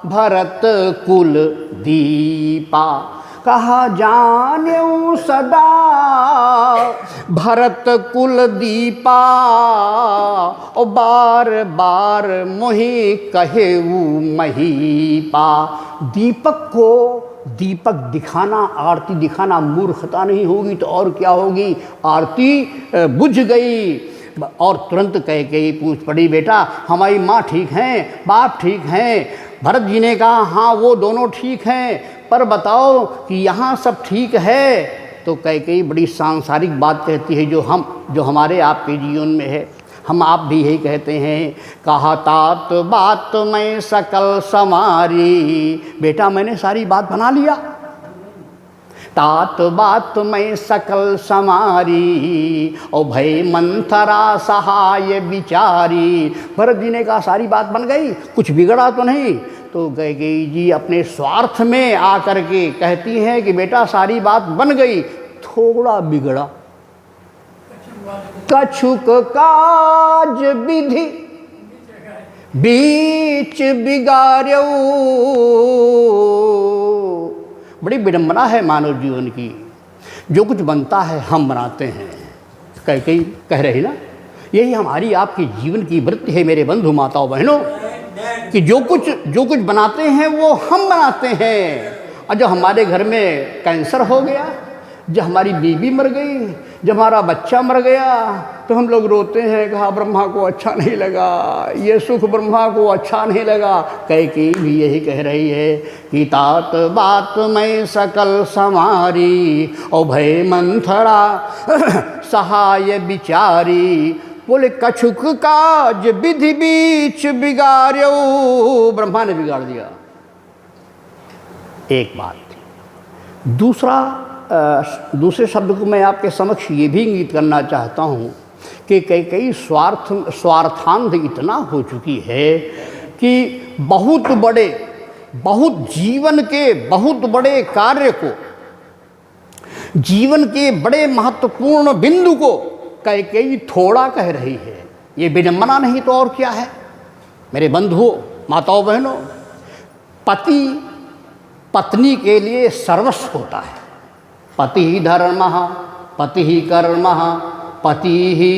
भरत कुल दीपा। कहा जाने हूँ सदा भरत कुल दीपा, और बार बार मोहि कहेऊ महीपा। दीपक को दीपक दिखाना, आरती दिखाना मूर्खता नहीं होगी तो और क्या होगी? आरती बुझ गई, और तुरंत कैकेयी पूछ पड़ी, बेटा हमारी माँ ठीक हैं, बाप ठीक हैं? भरत जी ने कहा हाँ वो दोनों ठीक हैं, पर बताओ कि यहाँ सब ठीक है? तो कैकेयी बड़ी सांसारिक बात कहती है जो हमारे आपके जीवन में है। हम आप भी यही कहते हैं, कहा तात बात मैं सकल समारी। बेटा मैंने सारी बात बना लिया, तात बात मैं सकल समारी, ओ भय मंथरा सहाय बिचारी। भरत जी ने कहा सारी बात बन गई, कुछ बिगड़ा तो नहीं? तो कैकेयी जी अपने स्वार्थ में आकर के कहती हैं कि बेटा सारी बात बन गई, थोड़ा बिगड़ा। कछुक काज विधि बीच बिगाड़्यो। बड़ी विडंबना है मानव जीवन की, जो कुछ बनता है हम बनाते हैं। कैकेयी कह रही ना, यही हमारी आपकी जीवन की वृत्ति है मेरे बंधु माताओं बहनों, कि जो कुछ बनाते हैं वो हम बनाते हैं। और जब हमारे घर में कैंसर हो गया, जब हमारी बीवी मर गई, जब हमारा बच्चा मर गया, तो हम लोग रोते हैं, कहा ब्रह्मा को अच्छा नहीं लगा, ये सुख ब्रह्मा को अच्छा नहीं लगा। कैकेयी भी यही कह रही है कि तात बात मैं सकल समारी, ओ भय मंथरा सहाय बिचारी। बोले कछुक काज विधि बीच बिगाड़्यो। ब्रह्मा ने बिगाड़ दिया, एक बात। दूसरे शब्द को मैं आपके समक्ष ये भी इंगित करना चाहता हूँ कि कैकेयी स्वार्थांध इतना हो चुकी है कि जीवन के बहुत बड़े कार्य को, जीवन के बड़े महत्वपूर्ण बिंदु को कैकेयी थोड़ा कह रही है। ये विडंबना नहीं तो और क्या है मेरे बंधुओं माताओं बहनों। पति पत्नी के लिए सर्वस्व होता है। पति ही धर्मः, पति ही कर्मः, पति ही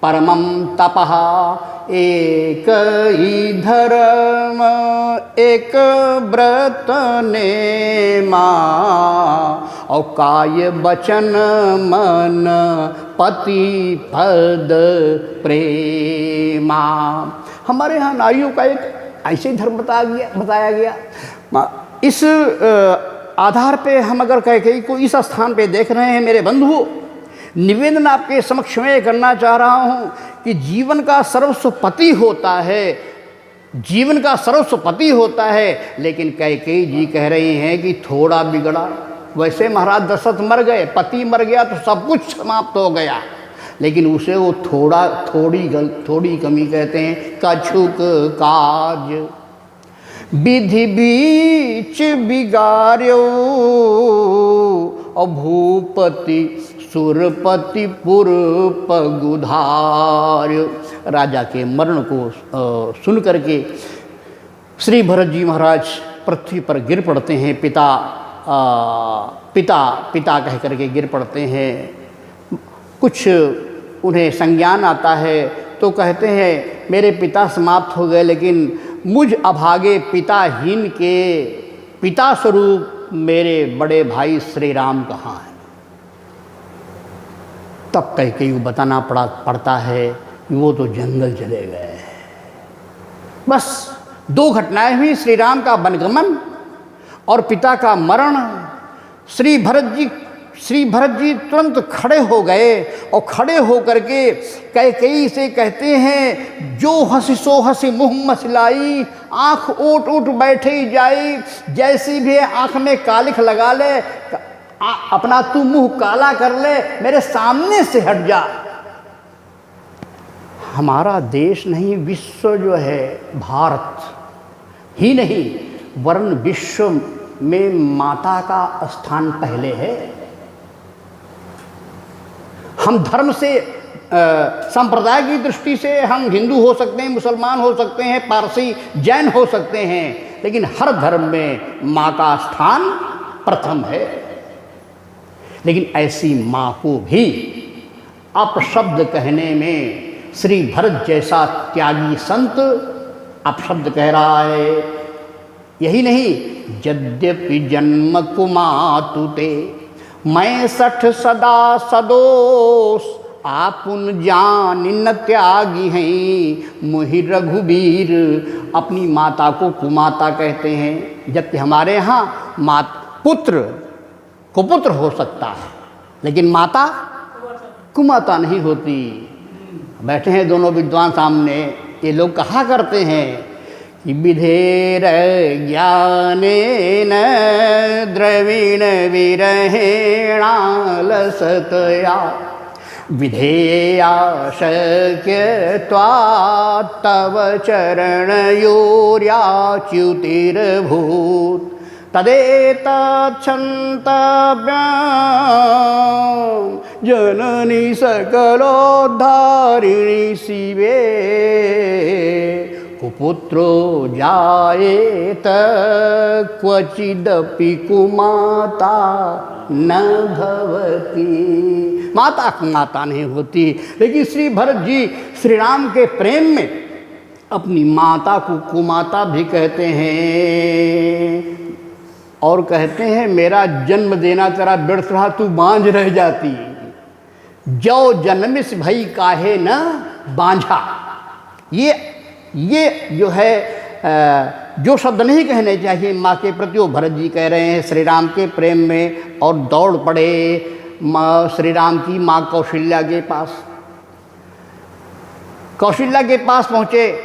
परमं तपः। एक ही धर्म एक व्रत नेमा, और काय वचन मन पति पद प्रेमा। हमारे यहाँ नारियों का एक ऐसे धर्म बताया गया। इस आधार पे हम अगर कैकेयी को इस स्थान पे देख रहे हैं मेरे बंधुओं, निवेदन आपके समक्ष में करना चाह रहा हूँ कि जीवन का सर्वस्व पति होता है, जीवन का सर्वस्व पति होता है। लेकिन कैकेयी जी कह रही हैं कि थोड़ा बिगड़ा। वैसे महाराज दशरथ मर गए, पति मर गया तो सब कुछ समाप्त हो गया, लेकिन उसे वो थोड़ी कमी कहते हैं। कछुक काज विधि बीच बिगाड़्यो, और भूपति सुरपति पुर पगुधार्यो। राजा के मरण को सुन करके श्री भरत जी महाराज पृथ्वी पर गिर पड़ते हैं। पिता कह करके गिर पड़ते हैं। कुछ उन्हें संज्ञान आता है तो कहते हैं मेरे पिता समाप्त हो गए, लेकिन मुझ अभागे पिताहीन के पिता स्वरूप मेरे बड़े भाई श्री राम कहाँ हैं। तब कैकेयी को बताना पड़ता है कि वो तो जंगल चले गए। बस दो घटनाएं हुई, श्री राम का वनगमन और पिता का मरण। श्री भरत जी तुरंत खड़े हो गए और खड़े हो करके कैकेयी से कहते हैं, जो हंसी सो हंसी मुँह मसलाई, आँख ऊट ऊट बैठे जाई, जैसी भी आँख में कालिख लगा ले, अपना तू मुँह काला कर ले, मेरे सामने से हट जा। हमारा देश नहीं, विश्व जो है, भारत ही नहीं वरन विश्व में माता का स्थान पहले है। हम धर्म से संप्रदाय की दृष्टि से हम हिंदू हो सकते हैं, मुसलमान हो सकते हैं, पारसी जैन हो सकते हैं, लेकिन हर धर्म में माँ का स्थान प्रथम है। लेकिन ऐसी माँ को भी अपशब्द कहने में श्री भरत जैसा त्यागी संत अपशब्द कह रहा है। यही नहीं, यद्यपि जन्म कुमातुते मैं 60 सदा सदोष, आपुन जान न त्यागी हैं मोहि रघुबीर। अपनी माता को कुमाता कहते हैं, जबकि हमारे यहाँ पुत्र कुपुत्र हो सकता है, लेकिन माता कुमाता नहीं होती। बैठे हैं दोनों विद्वान सामने, ये लोग कहा करते हैं कि विधेर ज्ञानेन द्रविण विरहेणा लसतया विधेया शक्यत्वात् तव चरणयोर्याच्युतिर्भूत् तदेतच्छन्तव्यं जननी सकलोद्धारिणी शिवे। कुपुत्रो जायेत क्वचिदपि कुमाता न भवति। माता कुमाता नहीं होती, लेकिन श्री भरत जी श्री राम के प्रेम में अपनी माता को कुमाता भी कहते हैं, और कहते हैं मेरा जन्म देना तेरा व्यर्थ रहा, तू बांझ रह जाती। जो जन्मिस भई काहे न बांझा। ये जो है जो शब्द नहीं कहने चाहिए माँ के प्रति, वो भरत जी कह रहे हैं श्री राम के प्रेम में, और दौड़ पड़े श्री राम की माँ कौशल्या के पास। कौशल्या के पास पहुँचे,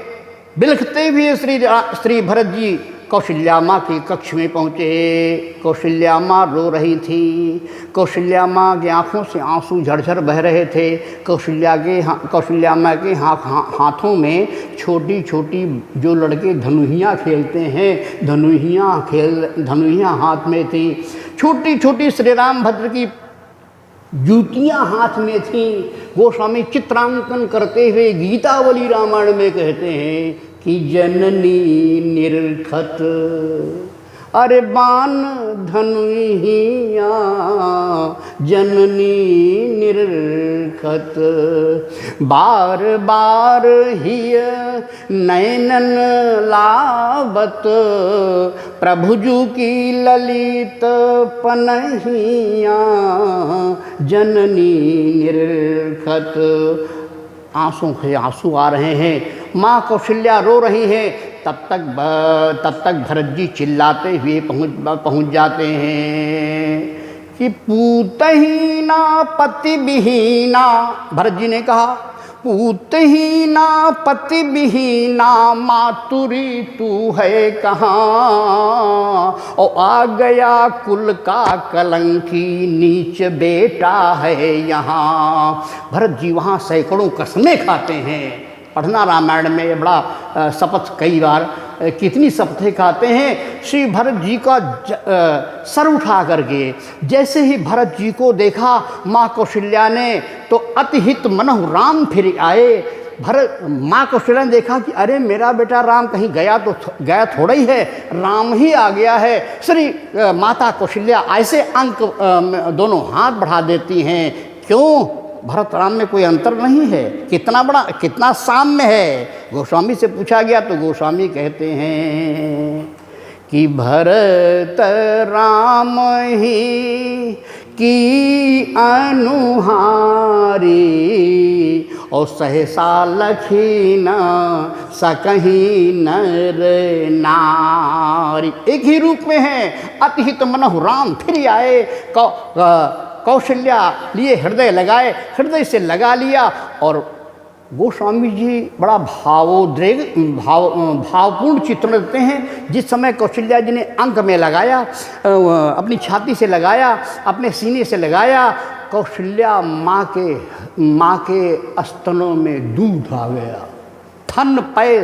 बिलखते हुए श्री भरत जी कौशल्या माँ के कक्ष में पहुँचे। कौशल्या माँ रो रही थी। कौशल्या माँ की आँखों से आंसू झरझर बह रहे थे। कौशल्या माँ के हाथों में छोटी छोटी जो लड़के धनुहियाँ खेलते हैं, धनुहियाँ हाथ में थी। छोटी छोटी श्री राम भद्र की जूतियाँ हाथ में थीं। गोस्वामी चित्रांकन करते हुए गीतावली रामायण में कहते हैं कि जननी निरखत, अरे बान धनुहिया जननी निरखत, बार बार हिय नैनन लावत, प्रभुजू की ललित पनहिया जननी निरखत। आंसू से आंसू आ रहे हैं, माँ कौशल्या रो रही है। तब तक भरत जी चिल्लाते हुए पहुँच जाते हैं कि पूतहीना पति विहीना। भरत जी ने कहा पूतहीना पति विहीना मातुरी तू है कहाँ, और आ गया कुल का कलंकी नीच बेटा है यहाँ। भरत जी वहाँ सैकड़ों कसमें खाते हैं। पढ़ना रामायण में ये बड़ा शपथ, कई बार कितनी शपथें खाते हैं। श्री भरत जी का सर उठा करके जैसे ही भरत जी को देखा माँ कौशल्या ने, तो अतिहित मनहु राम फिर आए। माँ कौशल्या ने देखा कि अरे मेरा बेटा राम कहीं गया तो गया थोड़ा ही है, राम ही आ गया है। श्री माता कौशल्या ऐसे अंक दोनों हाथ बढ़ा देती हैं। क्यों? भरत राम में कोई अंतर नहीं है, कितना साम्य है। गोस्वामी से पूछा गया तो गोस्वामी कहते हैं कि भरत राम ही की अनुहारी, और सहसा लखीन सकहीं नर नारी। एक ही रूप में है। अतिहित मनहु राम फिर आए। कौशल्या लिए हृदय लगाए, हृदय से लगा लिया। और गोस्वामी जी बड़ा भावपूर्ण चित्रण देते हैं। जिस समय कौशल्या जी ने अंक में लगाया, अपनी छाती से लगाया, अपने सीने से लगाया, कौशल्या माँ के स्तनों में दूध आ गया। थन पय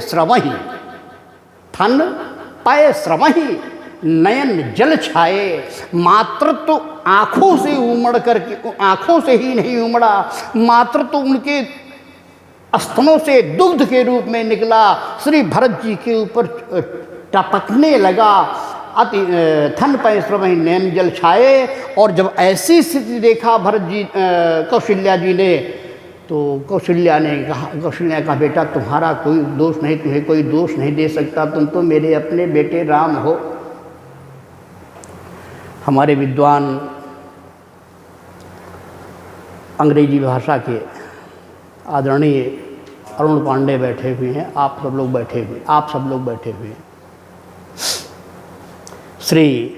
स्रवही नयन जल छाए। मातृत्व आँखों से उमड़ करके, आँखों से ही नहीं उमड़ा, मातृत्व उनके स्तनों से दुग्ध के रूप में निकला, श्री भरत जी के ऊपर टपकने लगा। अति थन पय स्रवही नयन जल छाए। और जब ऐसी स्थिति देखा भरत जी कौशल्या जी ने, तो कौशल्या का बेटा तुम्हारा कोई दोष नहीं, तुम्हें कोई दोष नहीं दे सकता, तुम तो मेरे अपने बेटे राम हो। हमारे विद्वान अंग्रेजी भाषा के आदरणीय अरुण पांडे बैठे हुए हैं, आप सब लोग बैठे हुए हैं। श्री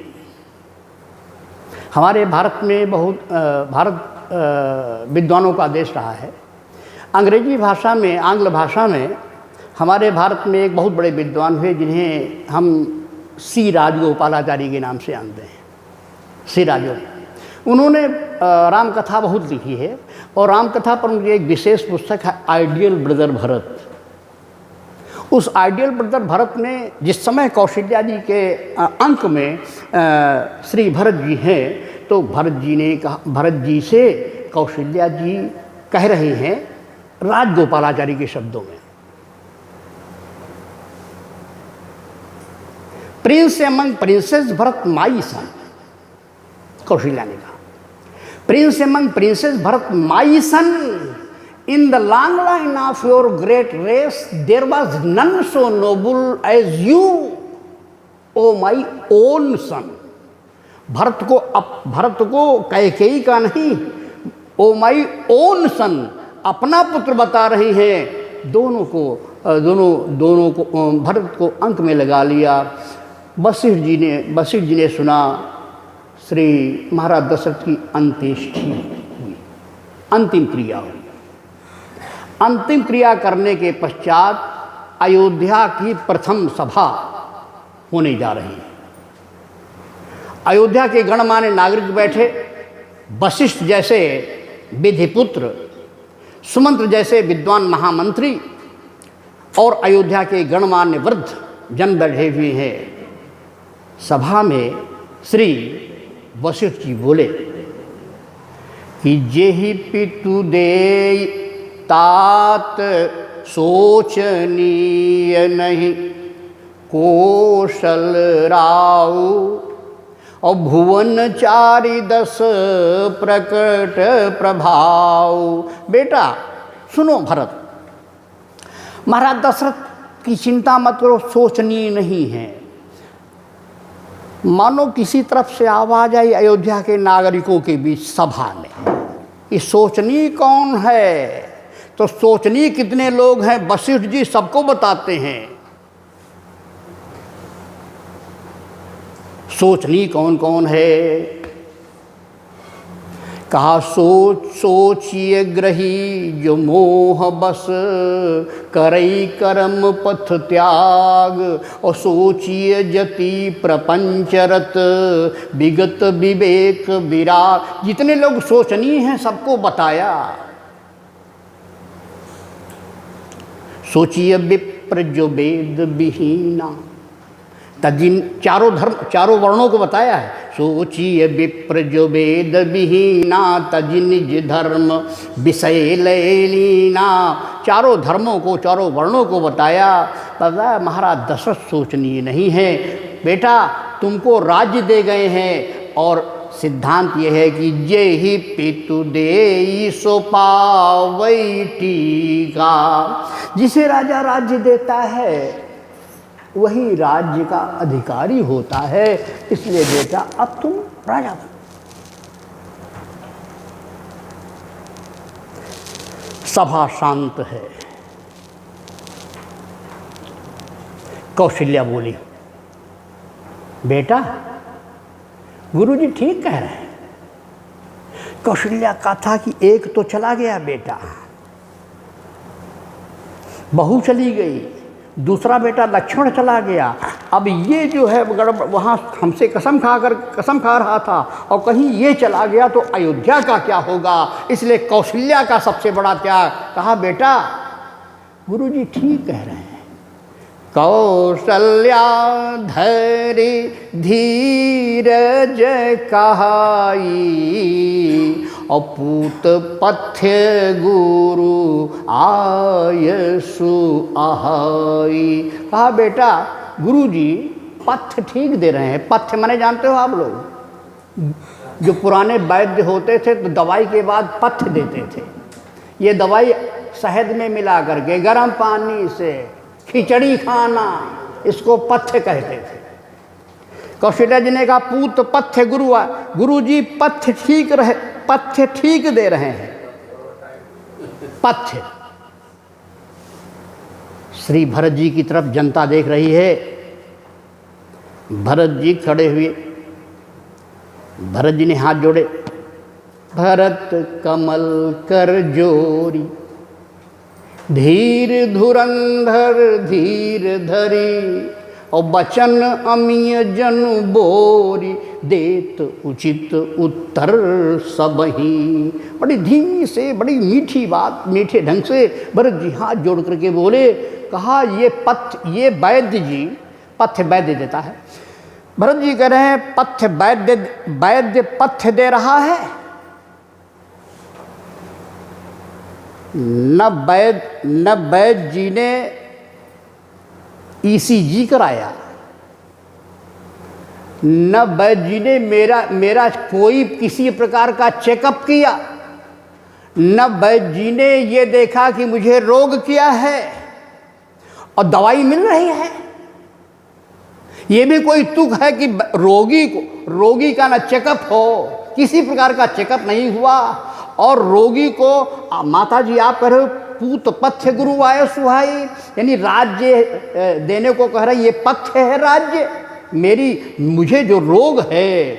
हमारे भारत में भारत विद्वानों का देश रहा है। अंग्रेजी भाषा में, आंग्ल भाषा में हमारे भारत में एक बहुत बड़े विद्वान हुए जिन्हें हम सी राजगोपालाचारी के नाम से जानते हैं। सी राजगोपाल, उन्होंने रामकथा बहुत लिखी है और रामकथा पर उनकी एक विशेष पुस्तक है आइडियल ब्रदर भरत। उस आइडियल ब्रदर भरत में जिस समय कौशल्या जी के अंक में श्री भरत जी हैं, तो भरत जी से कौशल्या जी कह रहे हैं राजगोपालाचारी के शब्दों में, prince among princes Bharat my son. Kaushalya ने कहा prince among princes Bharat my son, in the long line of your great race there was none so noble as you O my own son. Bharat को कैकेयी का नहीं, ओ माई ओन सन, अपना पुत्र बता रही हैं। दोनों को भरत को अंक में लगा लिया। वशिष्ठ जी ने सुना। श्री महाराज दशरथ की अंत्येष्टि हुई, अंतिम क्रिया हुई। अंतिम क्रिया करने के पश्चात अयोध्या की प्रथम सभा होने जा रही है। अयोध्या के गणमान्य नागरिक बैठे, वशिष्ठ जैसे विधिपुत्र, सुमंत्र जैसे विद्वान महामंत्री और अयोध्या के गणमान्य वृद्ध जन बैठे हुए हैं। सभा में श्री वशिष्ठ जी बोले कि जेहि पितु दे तात सोचनीय नहीं, कौशल राउ और भुवन चारि दस प्रकट प्रभाव। बेटा सुनो भरत, महाराज दशरथ की चिंता मत करो, सोचनीय नहीं है। मानो किसी तरफ से आवाज़ आई अयोध्या के नागरिकों के बीच सभा में, ये सोचनीय कौन है? तो सोचनीय कितने लोग हैं वशिष्ठ जी सबको बताते हैं। सोचनीय कौन कौन है? कहा सोचिए ग्रही जो मोह बस, करई कर्म पथ त्याग, और सोचिए जति प्रपंचरत, विगत विवेक विराग। जितने लोग सोचनीय हैं सबको बताया। सोचिए विप्र जो वेद विहीना, तजिन चारों वर्णों को बताया है। सोचिए विप्र जो वेद विहीना, तजिन निज धर्म विषय लैलीना। चारों धर्मों को, चारों वर्णों को बताया। पता महाराज दशरथ सोचनीय नहीं है। बेटा तुमको राज्य दे गए हैं और सिद्धांत यह है कि जे ही पितु देई सो पावई टीका। जिसे राजा राज्य देता है वही राज्य का अधिकारी होता है। इसलिए बेटा अब तुम राजा बनो। सभा शांत है। कौशल्या बोली, बेटा गुरुजी ठीक कह रहे हैं। कौशल्या का था कि एक तो चला गया बेटा, बहू चली गई, दूसरा बेटा लक्ष्मण चला गया। अब ये जो है वहाँ हमसे कसम खा रहा था और कहीं ये चला गया तो अयोध्या का क्या होगा। इसलिए कौशल्या का सबसे बड़ा त्याग। कहा बेटा गुरुजी ठीक कह रहे हैं। कौशल्या धरि धीरज कहाई, अपूत पथ्य गुरु आयसु आहाई। कहा बेटा गुरुजी पथ्य ठीक दे रहे हैं। पथ्य माने जानते हो आप लोग, जो पुराने वैद्य होते थे तो दवाई के बाद पथ्य देते थे। ये दवाई शहद में मिला करके गर्म पानी से खिचड़ी खाना, इसको पथ्य कहते थे। कौशल्या जी ने कहा पूत पथ्य गुरुजी पथ्य ठीक दे रहे हैं। पथ्य श्री भरत जी की तरफ जनता देख रही है। भरत जी खड़े हुए, भरत जी ने हाथ जोड़े, भरत कमल कर जोरी, धीर धुरंधर धीर धरी, और बचन अमीय जन बोरी, देत उचित उत्तर सबही। बड़ी धीमी से, बड़ी मीठी बात, मीठे ढंग से भरत जी हाथ जोड़ करके बोले। कहा ये वैद्य जी, पथ्य वैद्य देता है। भरत जी कह रहे हैं पथ्य वैद्य पथ्य दे रहा है, न वैद्य जी ने ईसीजी कराया, न वैद्य जी ने मेरा कोई किसी प्रकार का चेकअप किया, न वैद्य जी ने ये देखा कि मुझे रोग क्या है और दवाई मिल रही है। ये भी कोई तुक है कि रोगी का ना चेकअप हो, किसी प्रकार का चेकअप नहीं हुआ। और रोगी को माता जी आप कह रहे हो पूत पथ्य गुरु आय सुहाई, यानी राज्य देने को कह रहे, ये पथ्य है राज्य। मुझे जो रोग है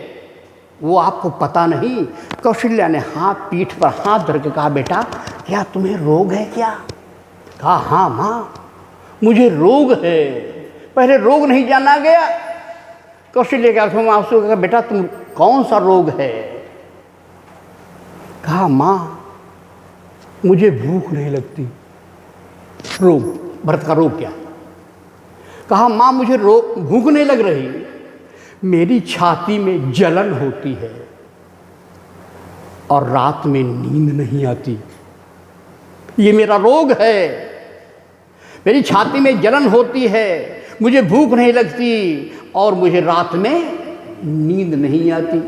वो आपको पता नहीं। कौशल्या ने पीठ पर हाथ धर के कहा, बेटा क्या तुम्हें रोग है क्या? कहा हाँ माँ मुझे रोग है। पहले रोग नहीं जाना गया। कौशल्या क्या तुम आपसे कहा, बेटा तुम कौन सा रोग है? कहा माँ मुझे भूख नहीं लगती। रोग, भरत का रोग क्या? कहा माँ मुझे भूख नहीं लग रही, मेरी छाती में जलन होती है और रात में नींद नहीं आती। ये मेरा रोग है, मेरी छाती में जलन होती है, मुझे भूख नहीं लगती और मुझे रात में नींद नहीं आती।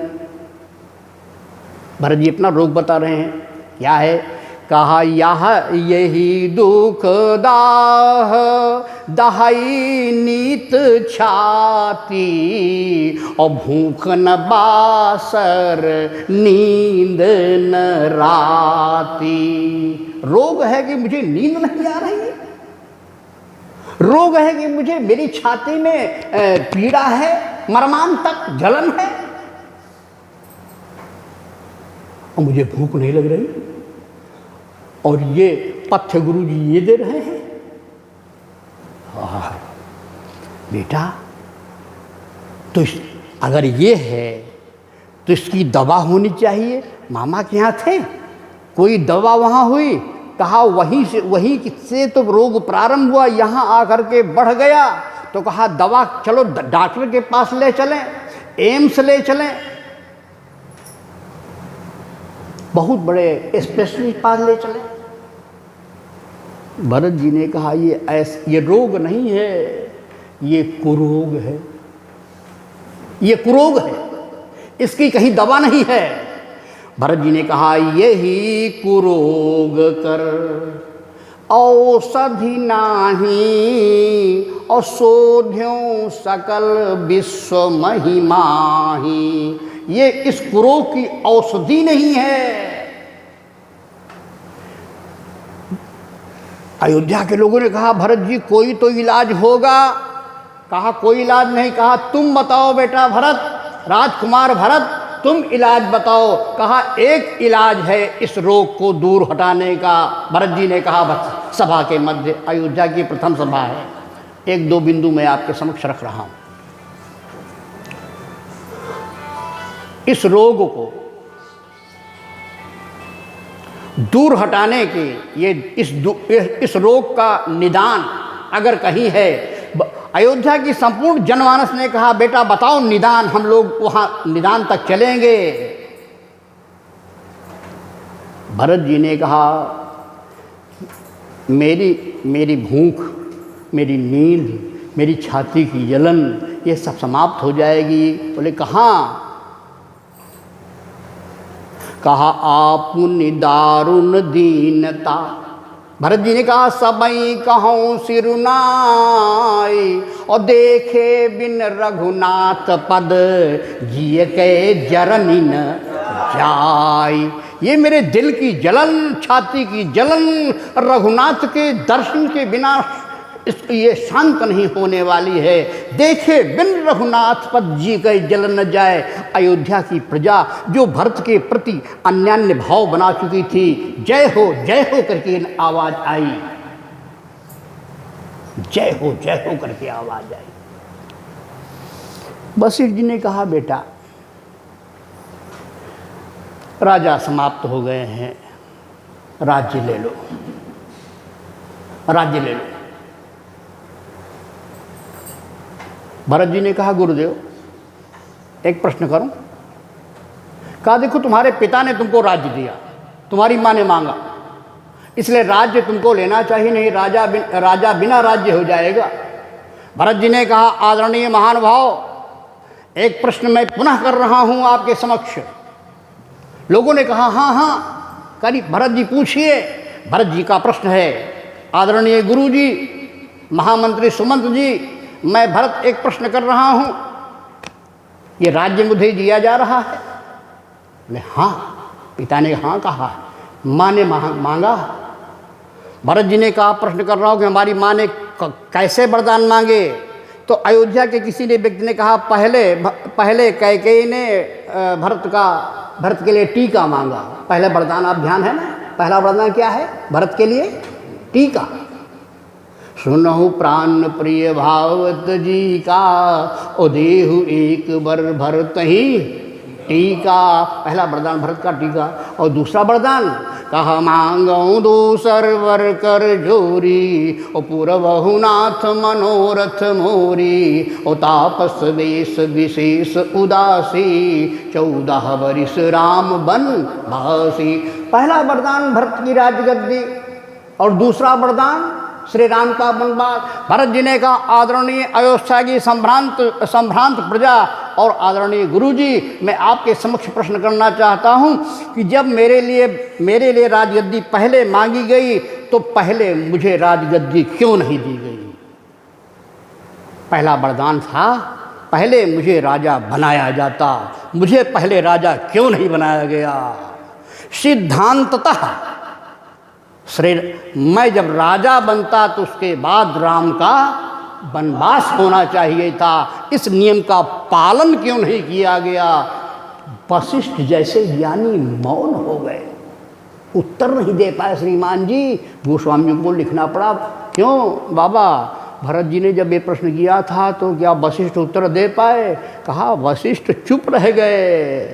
भरत जी अपना रोग बता रहे हैं, क्या है? कहा यही दुख दाह दहाई नीत छाती, और भूख न बासर नींद न राती। रोग है कि मुझे नींद नहीं आ रही, रोग है कि मुझे मेरी छाती में पीड़ा है, मर्मांतक जलन है और मुझे भूख नहीं लग रही। और ये पथ्य गुरु जी ये दे रहे हैं। बेटा तो अगर ये है तो इसकी दवा होनी चाहिए। मामा के यहाँ थे, कोई दवा वहाँ हुई? कहा वहीं से तो रोग प्रारंभ हुआ, यहाँ आकर के बढ़ गया। तो कहा दवा चलो डॉक्टर के पास ले चलें, एम्स ले चलें, बहुत बड़े स्पेशलिस्ट पास ले चलें। भरत जी ने कहा ये रोग नहीं है, ये कुरोग है, ये कुरोग है, इसकी कहीं दवा नहीं है। भरत जी ने कहा यही कुरोग कर औषधि नाही, और शोध्यों सकल विश्व महिमाही। ये इस कुरोग की औषधि नहीं है। अयोध्या के लोगों ने कहा भरत जी कोई तो इलाज होगा। कहा कोई इलाज नहीं। कहा तुम बताओ बेटा भरत, राजकुमार भरत तुम इलाज बताओ। कहा एक इलाज है इस रोग को दूर हटाने का। भरत जी ने कहा बस सभा के मध्य, अयोध्या की प्रथम सभा है, एक दो बिंदु मैं आपके समक्ष रख रहा हूं। इस रोग को दूर हटाने के इस रोग का निदान अगर कहीं है, अयोध्या की संपूर्ण जनमानस ने कहा बेटा बताओ निदान, हम लोग वहां निदान तक चलेंगे। भरत जी ने कहा मेरी भूख, मेरी नींद, मेरी छाती की जलन ये सब समाप्त हो जाएगी। बोले कहाँ? कहा आपुनि दारुण दीनता। भरत जी ने कहा सबई कहूँ सिरुनाई, और देखे बिन रघुनाथ पद जिय के जरनी न जाई। ये मेरे दिल की जलन, छाती की जलन रघुनाथ के दर्शन के बिना ये शांत नहीं होने वाली है। देखे बिन रघुनाथ पद जी गए जल न जाए। अयोध्या की प्रजा जो भरत के प्रति अन्यान्य भाव बना चुकी थी, जय हो करके आवाज आई, जय हो करके आवाज आई। वशिष्ठ जी ने कहा, बेटा राजा समाप्त हो गए हैं, राज्य ले लो, राज्य ले लो। भरत जी ने कहा, गुरुदेव एक प्रश्न करूं? कहा, देखो तुम्हारे पिता ने तुमको राज्य दिया, तुम्हारी माँ ने मांगा, इसलिए राज्य तुमको लेना चाहिए, नहीं राजा बिना राज्य हो जाएगा। भरत जी ने कहा, आदरणीय महानुभाव, एक प्रश्न मैं पुनः कर रहा हूं आपके समक्ष। लोगों ने कहा, हाँ करी भरत जी पूछिए। भरत जी का प्रश्न है, आदरणीय गुरु जी, महामंत्री सुमंत जी, मैं भरत एक प्रश्न कर रहा हूं, ये राज्य मुझे दिया जा रहा है? बोले हाँ। पिता ने हाँ कहा, माँ ने मांगा। भरत जी ने कहा, प्रश्न कर रहा हूं कि हमारी माँ ने कैसे वरदान मांगे? तो अयोध्या के किसी ने व्यक्ति ने कहा, पहले कैकेयी ने भरत के लिए टीका मांगा। पहला वरदान आप ध्यान है ना, पहला वरदान क्या है भरत के लिए? टीका। सुनहु प्राण प्रिय भावत जी का, ओ देहु एक बर भरत ही टीका। पहला वरदान भरत का टीका। और दूसरा वरदान, कहा मांगऊँ दूसर वर कर जोरी, ओ पुरवहु नाथ मनोरथ मोरी, ओ तापस वेश विशेष उदासी, 14 वरिस राम बन भासी। पहला वरदान भरत की राजगद्दी और दूसरा वरदान श्री राम का वनवास। भरत जी ने कहा, आदरणीय अयोध्या की संभ्रांत प्रजा और आदरणीय गुरुजी, मैं आपके समक्ष प्रश्न करना चाहता हूं कि जब मेरे लिए राजगद्दी पहले मांगी गई, तो पहले मुझे राजगद्दी क्यों नहीं दी गई? पहला वरदान था, पहले मुझे राजा बनाया जाता, मुझे पहले राजा क्यों नहीं बनाया गया? सिद्धांततः मैं जब राजा बनता तो उसके बाद राम का वनवास होना चाहिए था। इस नियम का पालन क्यों नहीं किया गया? वशिष्ठ जैसे ज्ञानी मौन हो गए, उत्तर नहीं दे पाए। श्रीमान जी, गोस्वामी को लिखना पड़ा। क्यों बाबा? भरत जी ने जब ये प्रश्न किया था तो क्या वशिष्ठ उत्तर दे पाए? कहा, वशिष्ठ चुप रह गए।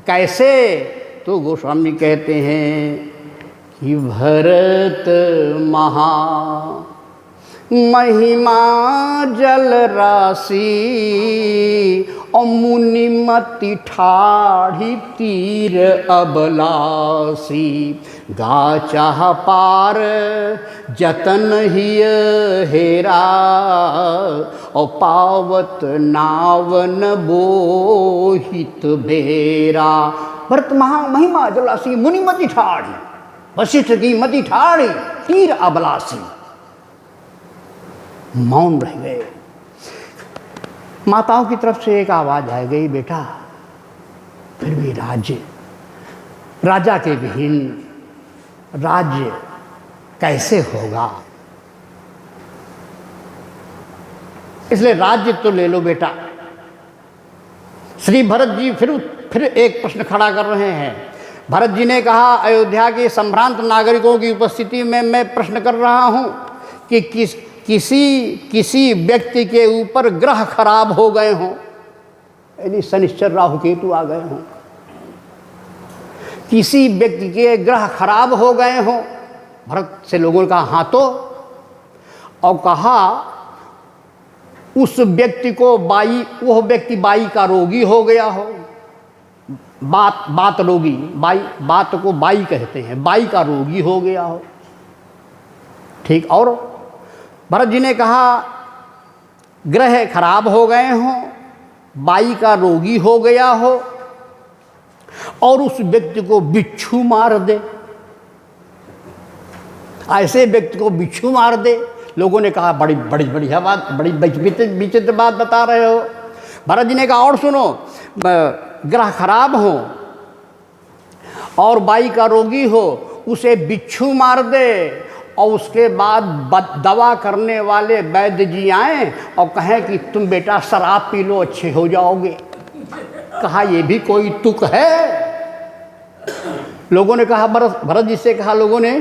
कैसे? तो गोस्वामी कहते हैं कि भरत महा महिमा जल राशि, और मुनिमति ठाढ़ी तीर अबलासी, गा चाह पार जतन हिय हेरा, और पावत नावन बोहित बेरा। भरत महा महिमा जल राशि, मुनिमति ठाढ़ी, वशिष्ठ की मति ठाढ़ी, तीर अबलासी। मौन रह गए। माताओं की तरफ से एक आवाज आ गई, बेटा फिर भी राजा के विहीन राज्य कैसे होगा? इसलिए राज्य तो ले लो बेटा। श्री भरत जी फिर एक प्रश्न खड़ा कर रहे हैं। भरत जी ने कहा, अयोध्या के संभ्रांत नागरिकों की उपस्थिति में मैं प्रश्न कर रहा हूं कि किसी व्यक्ति के ऊपर ग्रह खराब हो गए हों, यानी शनिश्चर राहु केतु आ गए हों, किसी व्यक्ति के ग्रह खराब हो गए हों। भरत से लोगों ने कहा, हाँ तो, और कहा उस व्यक्ति को वह व्यक्ति बाई का रोगी हो गया हो। बात रोगी, बात को बाई कहते हैं, बाई का रोगी हो गया हो। ठीक। और भरत जी ने कहा, ग्रह खराब हो गए हों, बाई का रोगी हो गया हो, और उस व्यक्ति को बिच्छू मार दे। ऐसे व्यक्ति को बिच्छू मार दे। लोगों ने कहा, बड़ी बढ़िया बात, बड़ी विचित्र बात बता रहे हो। भरत जी ने कहा, और सुनो, ग्रह खराब हो और बाई का रोगी हो, उसे बिच्छू मार दे, और उसके बाद दवा करने वाले वैद्य जी आए और कहें कि तुम बेटा शराब पी लो अच्छे हो जाओगे। कहा ये भी कोई तुक है? लोगों ने कहा, भरत जी से कहा लोगों ने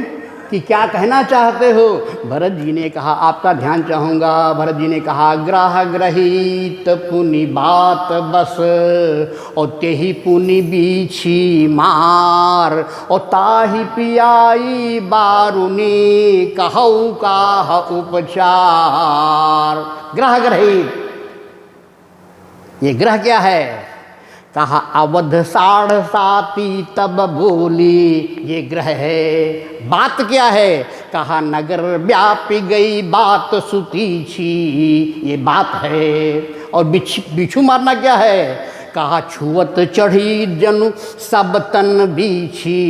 कि क्या कहना चाहते हो? भरत जी ने कहा आपका ध्यान चाहूँगा। भरत जी ने कहा ग्रह ग्रहित पुनि बात बस, और तेही पुनि बीछी मार, और ताही पियाई बारुनी कहऊ काह उपचार। ग्रह ग्रहित, ये ग्रह क्या है? कहा अवध 7.5 तब बोली, ये ग्रह है। बात क्या है? कहा नगर व्यापी गई बात सुती छी, ये बात है। और बिच्छू मारना क्या है? कहा छुअत चढ़ी जनु सब तन बीछी,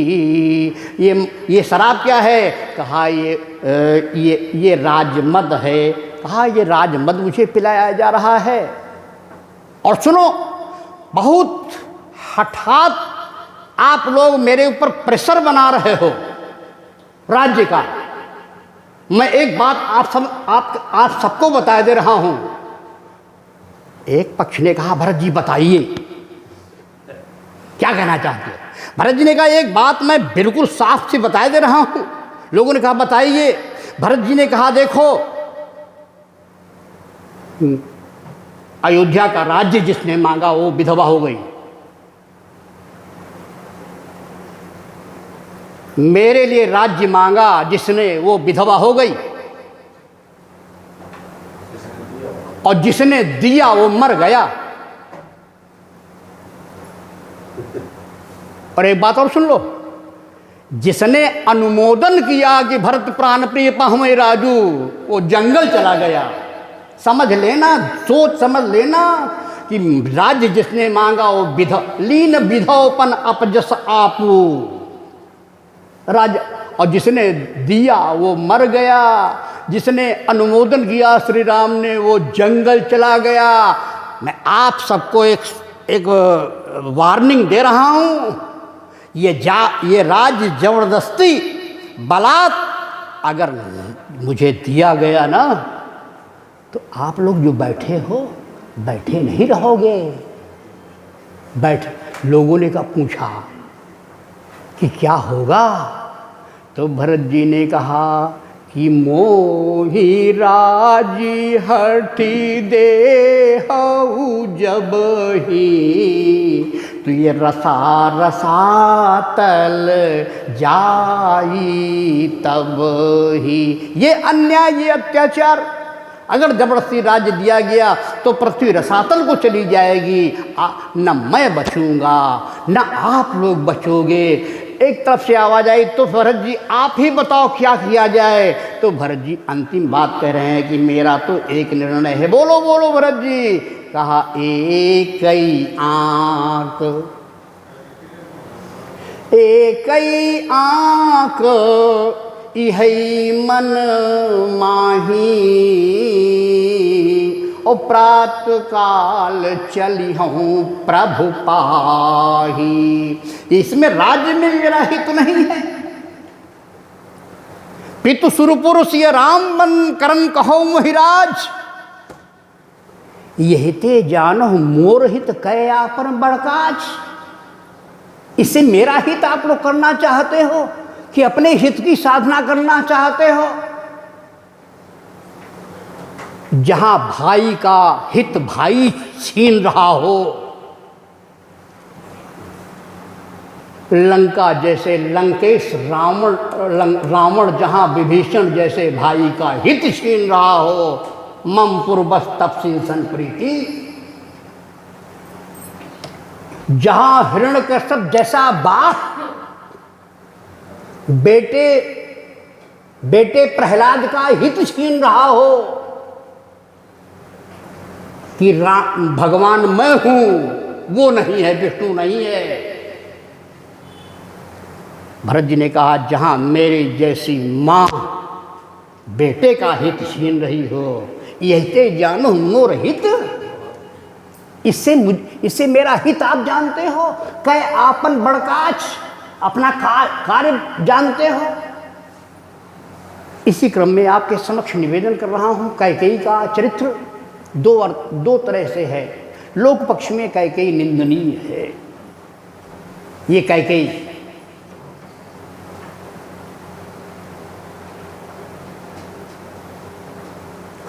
ये शराब क्या है? कहा ये राजमद है। कहा ये राजमद मुझे पिलाया जा रहा है। और सुनो, बहुत हठात आप लोग मेरे ऊपर प्रेशर बना रहे हो राज्य का। मैं एक बात आप सबको बता दे रहा हूं। एक पक्ष ने कहा भरत जी बताइए क्या कहना चाहते हैं। भरत जी ने कहा एक बात मैं बिल्कुल साफ से बता दे रहा हूं। लोगों ने कहा बताइए। भरत जी ने कहा देखो, अयोध्या का राज्य जिसने मांगा वो विधवा हो गई। मेरे लिए राज्य मांगा जिसने, वो विधवा हो गई। और जिसने दिया वो मर गया। और एक बात और सुन लो, जिसने अनुमोदन किया कि भरत प्राण प्रिय पाहुए राजू, वो जंगल चला गया। समझ लेना, सोच समझ लेना कि राज्य जिसने मांगा वो लीन विधोपन अपजस आपू राज्य, और जिसने दिया वो मर गया। जिसने अनुमोदन किया श्री राम ने वो जंगल चला गया। मैं आप सबको एक वार्निंग दे रहा हूँ। ये राज्य जबरदस्ती बलात् अगर मुझे दिया गया ना, तो आप लोग जो बैठे हो बैठे नहीं रहोगे। लोगों ने पूछा कि क्या होगा? तो भरत जी ने कहा कि मोही राजी हठी दे हऊ जब ही, तो ये रसातल जाई तब ही। ये अन्याय, ये अत्याचार, अगर जबरदस्ती राज्य दिया गया तो पृथ्वी रसातल को चली जाएगी। न मैं बचूंगा न आप लोग बचोगे। एक तरफ से आवाज आई तो भरत जी आप ही बताओ क्या किया जाए। तो भरत जी अंतिम बात कह रहे हैं कि मेरा तो एक निर्णय है। बोलो बोलो भरत जी। कहा एक आँख इहै मन माही, ओ प्रात काल चली हूँ प्रभु पाही। इसमें राज्य में मेरा हित नहीं है। पितु सुरपुरुष ये राम बन करन कहो मोहिराज, यही ते जानो मोर हित कै आपन बड़काज। इससे मेरा हित आप लोग करना चाहते हो कि अपने हित की साधना करना चाहते हो? जहां भाई का हित भाई छीन रहा हो, लंका जैसे लंकेश रावण जहां विभीषण जैसे भाई का हित छीन रहा हो, मम पूर्वस तपसी सन प्रीति। जहां हिरण्यकश्यप जैसा बाप बेटे प्रहलाद का हित छीन रहा हो कि भगवान मैं हूं, वो नहीं है, विष्णु नहीं है। भरत जी ने कहा जहां मेरी जैसी मां बेटे का हित छीन रही हो, यही जानो मोर हित। इससे मेरा हित आप जानते हो? कै आपन बड़काच, अपना कार्य जानते हो? इसी क्रम में आपके समक्ष निवेदन कर रहा हूँ। कैकेयी का चरित्र दो तरह से है। लोक पक्ष में कैकेयी निंदनीय है। ये कैकेयी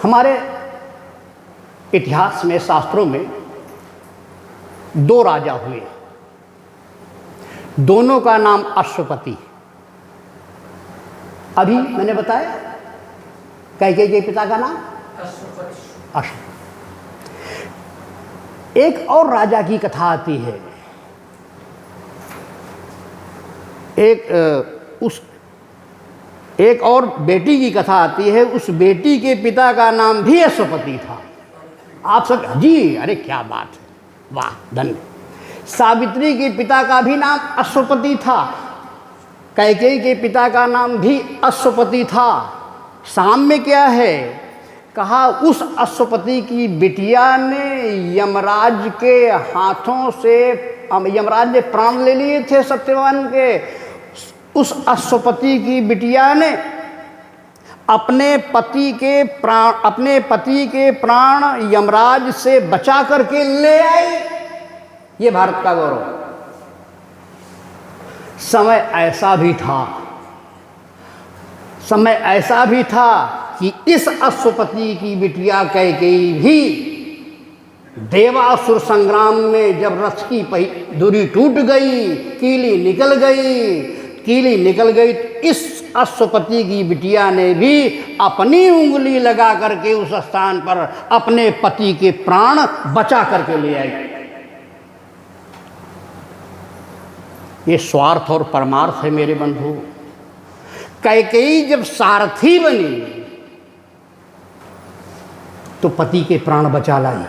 हमारे इतिहास में, शास्त्रों में दो राजा हुए, दोनों का नाम अश्वपति। अभी मैंने बताया कैकेयी के पिता का नाम अश्वपति। एक और राजा की कथा आती है। एक और बेटी की कथा आती है। उस बेटी के पिता का नाम भी अश्वपति था। आप सब जी, अरे क्या बात है, वाह, धन्य। सावित्री के पिता का भी नाम अश्वपति था। कैकेयी के पिता का नाम भी अश्वपति था। साम्य क्या है? कहा उस अश्वपति की बिटिया ने यमराज के हाथों से, यमराज ने प्राण ले लिए थे सत्यवान के। उस अश्वपति की बिटिया ने अपने पति के प्राण यमराज से बचा करके ले आई। ये भारत का गौरव। समय ऐसा भी था कि इस अश्वपति की बिटिया कैकेयी भी देवासुर संग्राम में जब रथ की धुरी टूट गई, कीली निकल गई, तो इस अश्वपति की बिटिया ने भी अपनी उंगली लगा करके उस स्थान पर अपने पति के प्राण बचा करके ले आई। ये स्वार्थ और परमार्थ है मेरे बंधु। कैकेयी जब सारथी बनी तो पति के प्राण बचा लाई।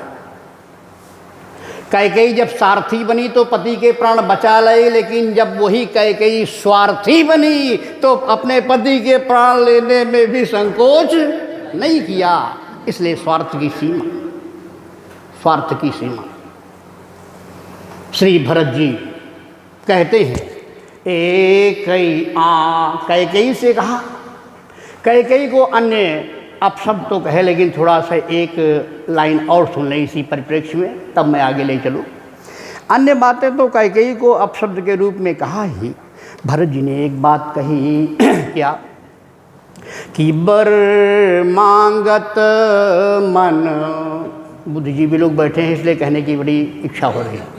कैकेयी जब सारथी बनी तो पति के प्राण बचा लाई, लेकिन जब वही कैकेयी स्वार्थी बनी तो अपने पति के प्राण लेने में भी संकोच नहीं किया। इसलिए स्वार्थ की सीमा। श्री भरत जी कहते हैं, कैकेयी से कहा। कैकेयी को अन्य अपशब्द तो कहे, लेकिन थोड़ा सा एक लाइन और सुन लें इसी परिप्रेक्ष्य में, तब मैं आगे ले चलूँ। अन्य बातें तो कैकेयी को अपशब्द के रूप में कहा ही। भरत जी ने एक बात कही क्या कि बर मांगत मन, बुद्धिजीवी लोग बैठे हैं इसलिए कहने की बड़ी इच्छा हो रही है।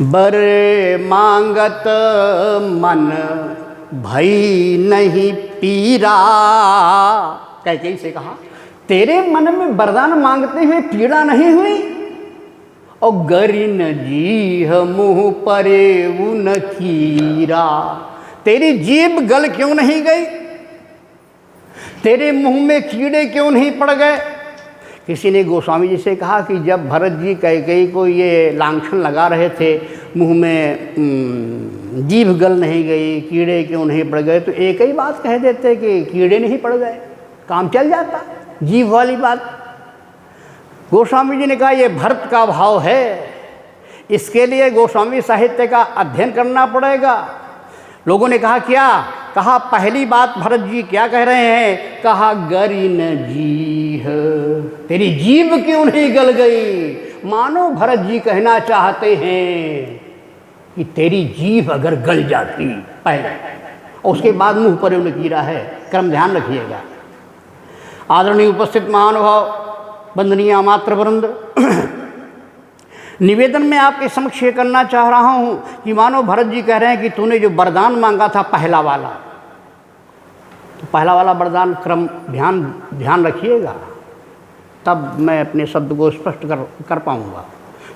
बर मांगत मन भई नहीं पीरा। कैकेयी से कहा, तेरे मन में वरदान मांगते हुए पीड़ा नहीं हुई? और गरिन जीह मुँह परे उन कीरा, तेरी जीभ गल क्यों नहीं गई? तेरे मुंह में कीड़े क्यों नहीं पड़ गए? किसी ने गोस्वामी जी से कहा कि जब भरत जी कैकेयी को ये लांछन लगा रहे थे, मुंह में जीभ गल नहीं गई, कीड़े क्यों नहीं पड़ गए, तो एक ही बात कह देते कि कीड़े नहीं पड़ गए, काम चल जाता। जीभ वाली बात। गोस्वामी जी ने कहा ये भरत का भाव है, इसके लिए गोस्वामी साहित्य का अध्ययन करना पड़ेगा। लोगों ने कहा क्या? कहा पहली बात भरत जी क्या कह रहे हैं? कहा गरिन जीह, तेरी जीभ क्यों नहीं गल गई? मानो भरत जी कहना चाहते हैं कि तेरी जीभ अगर गल जाती पहले, और उसके बाद मुंह पर कीड़ा है। क्रम ध्यान रखिएगा। आदरणीय उपस्थित महानुभाव, वंदनीय मातृवृंद, निवेदन में आपके समक्ष ये करना चाह रहा हूँ कि मानो भरत जी कह रहे हैं कि तूने जो वरदान मांगा था पहला वाला, तो पहला वाला वरदान क्रम ध्यान रखिएगा, तब मैं अपने शब्द को स्पष्ट कर पाऊँगा।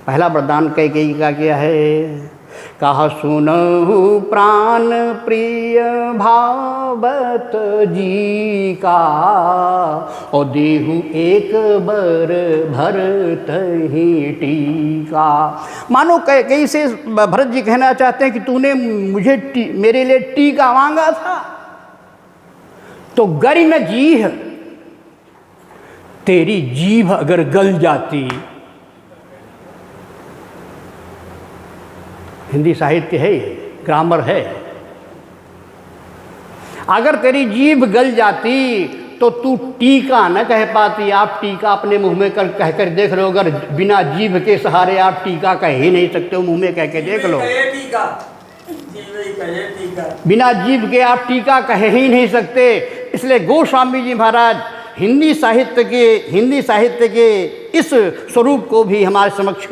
पहला वरदान कैकेयी का क्या है? कहा सुनहु प्राण प्रिय भावत जी का, और देहु एक बर भरत ही टीका। मानो कैकेयी से भरत जी कहना चाहते हैं कि तूने मेरे लिए टीका मांगा था, तो गरिन जीह, तेरी जीभ अगर गल जाती। हिंदी साहित्य है, ये ग्रामर है। अगर तेरी जीभ गल जाती तो तू टीका न कह पाती। आप टीका अपने मुंह में कह कर देख लो, अगर बिना जीभ के सहारे आप टीका कह ही नहीं सकते हो, मुंह में कह के देख लो। बिना जीभ के आप टीका कह ही नहीं सकते। इसलिए गोस्वामी जी महाराज हिंदी साहित्य के इस स्वरूप को भी हमारे समक्ष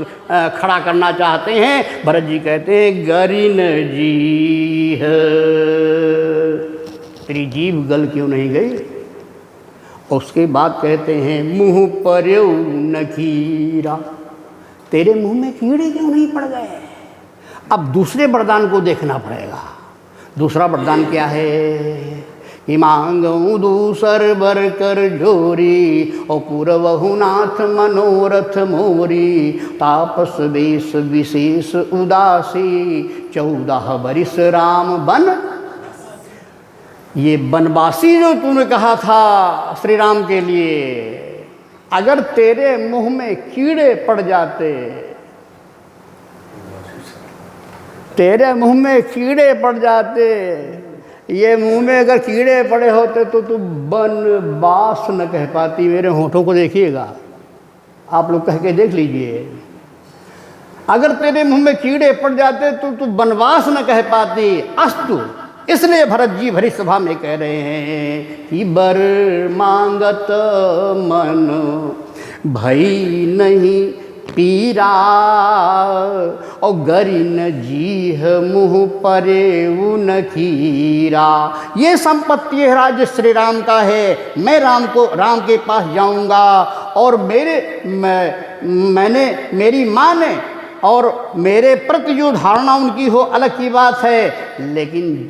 खड़ा करना चाहते हैं। भरत जी कहते हैं गरिन जी है, तेरी जीभ गल क्यों नहीं गई। उसके बाद कहते हैं मुँह पर्यो नकीरा, तेरे मुंह में कीड़े क्यों नहीं पड़ गए। अब दूसरे वरदान को देखना पड़ेगा। दूसरा वरदान क्या है कि मांगू दूसर बर कर जोरी, और पूर्वहु नाथ मनोरथ मोरी, तापस वेश विशेष उदासी, 14 बरिस राम बन। ये बनवासी जो तूने कहा था श्री राम के लिए, अगर तेरे मुंह में कीड़े पड़ जाते, तेरे मुंह में कीड़े पड़ जाते, ये मुंह में अगर कीड़े पड़े होते तो तू बनवास न कह पाती। मेरे होठों को देखिएगा, आप लोग कह के देख लीजिए। अगर तेरे मुंह में कीड़े पड़ जाते तो तू बनवास न कह पाती। अस्तु, इसलिए भरत जी भरी सभा में कह रहे हैं कि बर मांगत मन भई नहीं पीरा, और गरिन जीह मुँह परे उन कीरा। ये संपत्ति है राज्य श्री राम का है। मैं राम के पास जाऊंगा, और मेरी माँ ने और मेरे प्रति जो धारणा उनकी हो अलग की बात है, लेकिन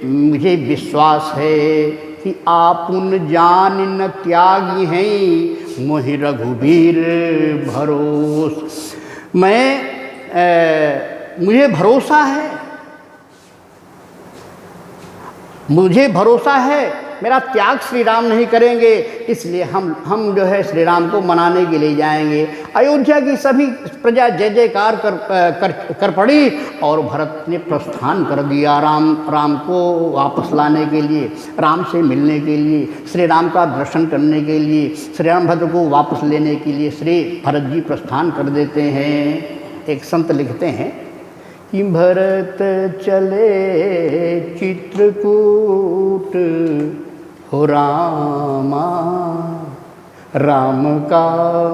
मुझे विश्वास है कि आप उन जान न त्यागी हैं, मोहि रघुबीर भरोस। मुझे भरोसा है मेरा त्याग श्री राम नहीं करेंगे। इसलिए हम जो है श्री राम को मनाने के लिए जाएंगे। अयोध्या की सभी प्रजा जय जयकार कर पड़ी, और भरत ने प्रस्थान कर दिया राम को वापस लाने के लिए, राम से मिलने के लिए, श्री राम का दर्शन करने के लिए, श्री रामभद्र को वापस लेने के लिए श्री भरत जी प्रस्थान कर देते हैं। एक संत लिखते हैं कि भरत चले चित्रकूट हो रामा, राम का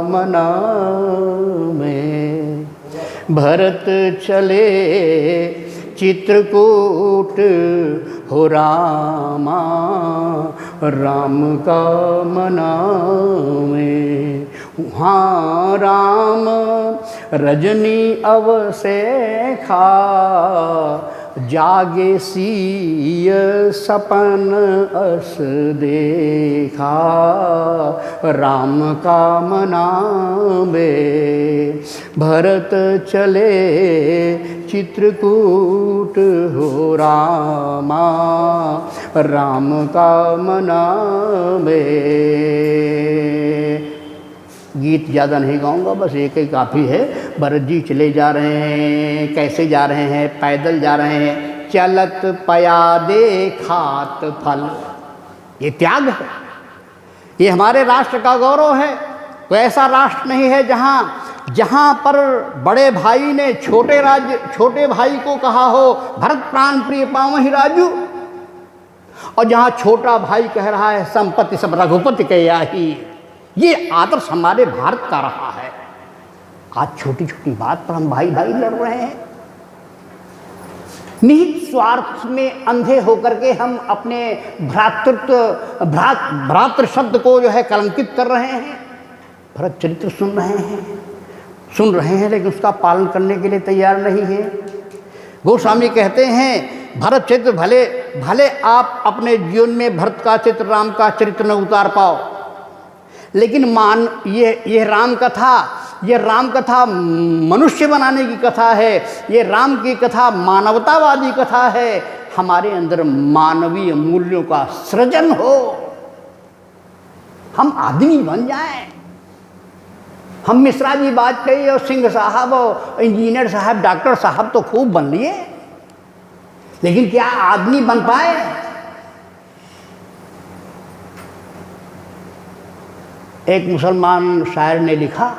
मना में। भरत चले चित्रकूट हो रामा, राम का मना में। वहाँ राम रजनी अवसेखा, जागे सीय सपन अस देखा, राम का मना में। भरत चले चित्रकूट हो रामा, राम का मना में। गीत ज़्यादा नहीं गाऊंगा, बस एक ही काफ़ी है। भरत जी चले जा रहे हैं। कैसे जा रहे हैं? पैदल जा रहे हैं। चलत पयादे खात फल, ये त्याग है। ये हमारे राष्ट्र का गौरव है। कोई ऐसा राष्ट्र नहीं है जहाँ पर बड़े भाई ने छोटे भाई को कहा हो भरत प्राण प्रिय पावहि राजू, और जहाँ छोटा भाई कह रहा है संपत्ति सब रघुपति के आही। ये आदर्श हमारे भारत का रहा है। आज छोटी छोटी बात पर हम भाई लड़ रहे हैं। निहित स्वार्थ में अंधे होकर के हम अपने भ्रातृ शब्द को जो है कलंकित कर रहे हैं। भरत चरित्र सुन रहे हैं लेकिन उसका पालन करने के लिए तैयार नहीं है। गोस्वामी कहते हैं भरत चरित्र भले आप अपने जीवन में भरत का चित्र, राम का चरित्र न उतार पाओ, लेकिन ये राम कथा मनुष्य बनाने की कथा है। ये राम की कथा मानवतावादी कथा है। हमारे अंदर मानवीय मूल्यों का सृजन हो, हम आदमी बन जाएं। हम मिश्रा जी वाजपेयी और सिंह साहब और इंजीनियर साहब, डॉक्टर साहब तो खूब बन लिए, लेकिन क्या आदमी बन पाए? एक मुसलमान शायर ने लिखा,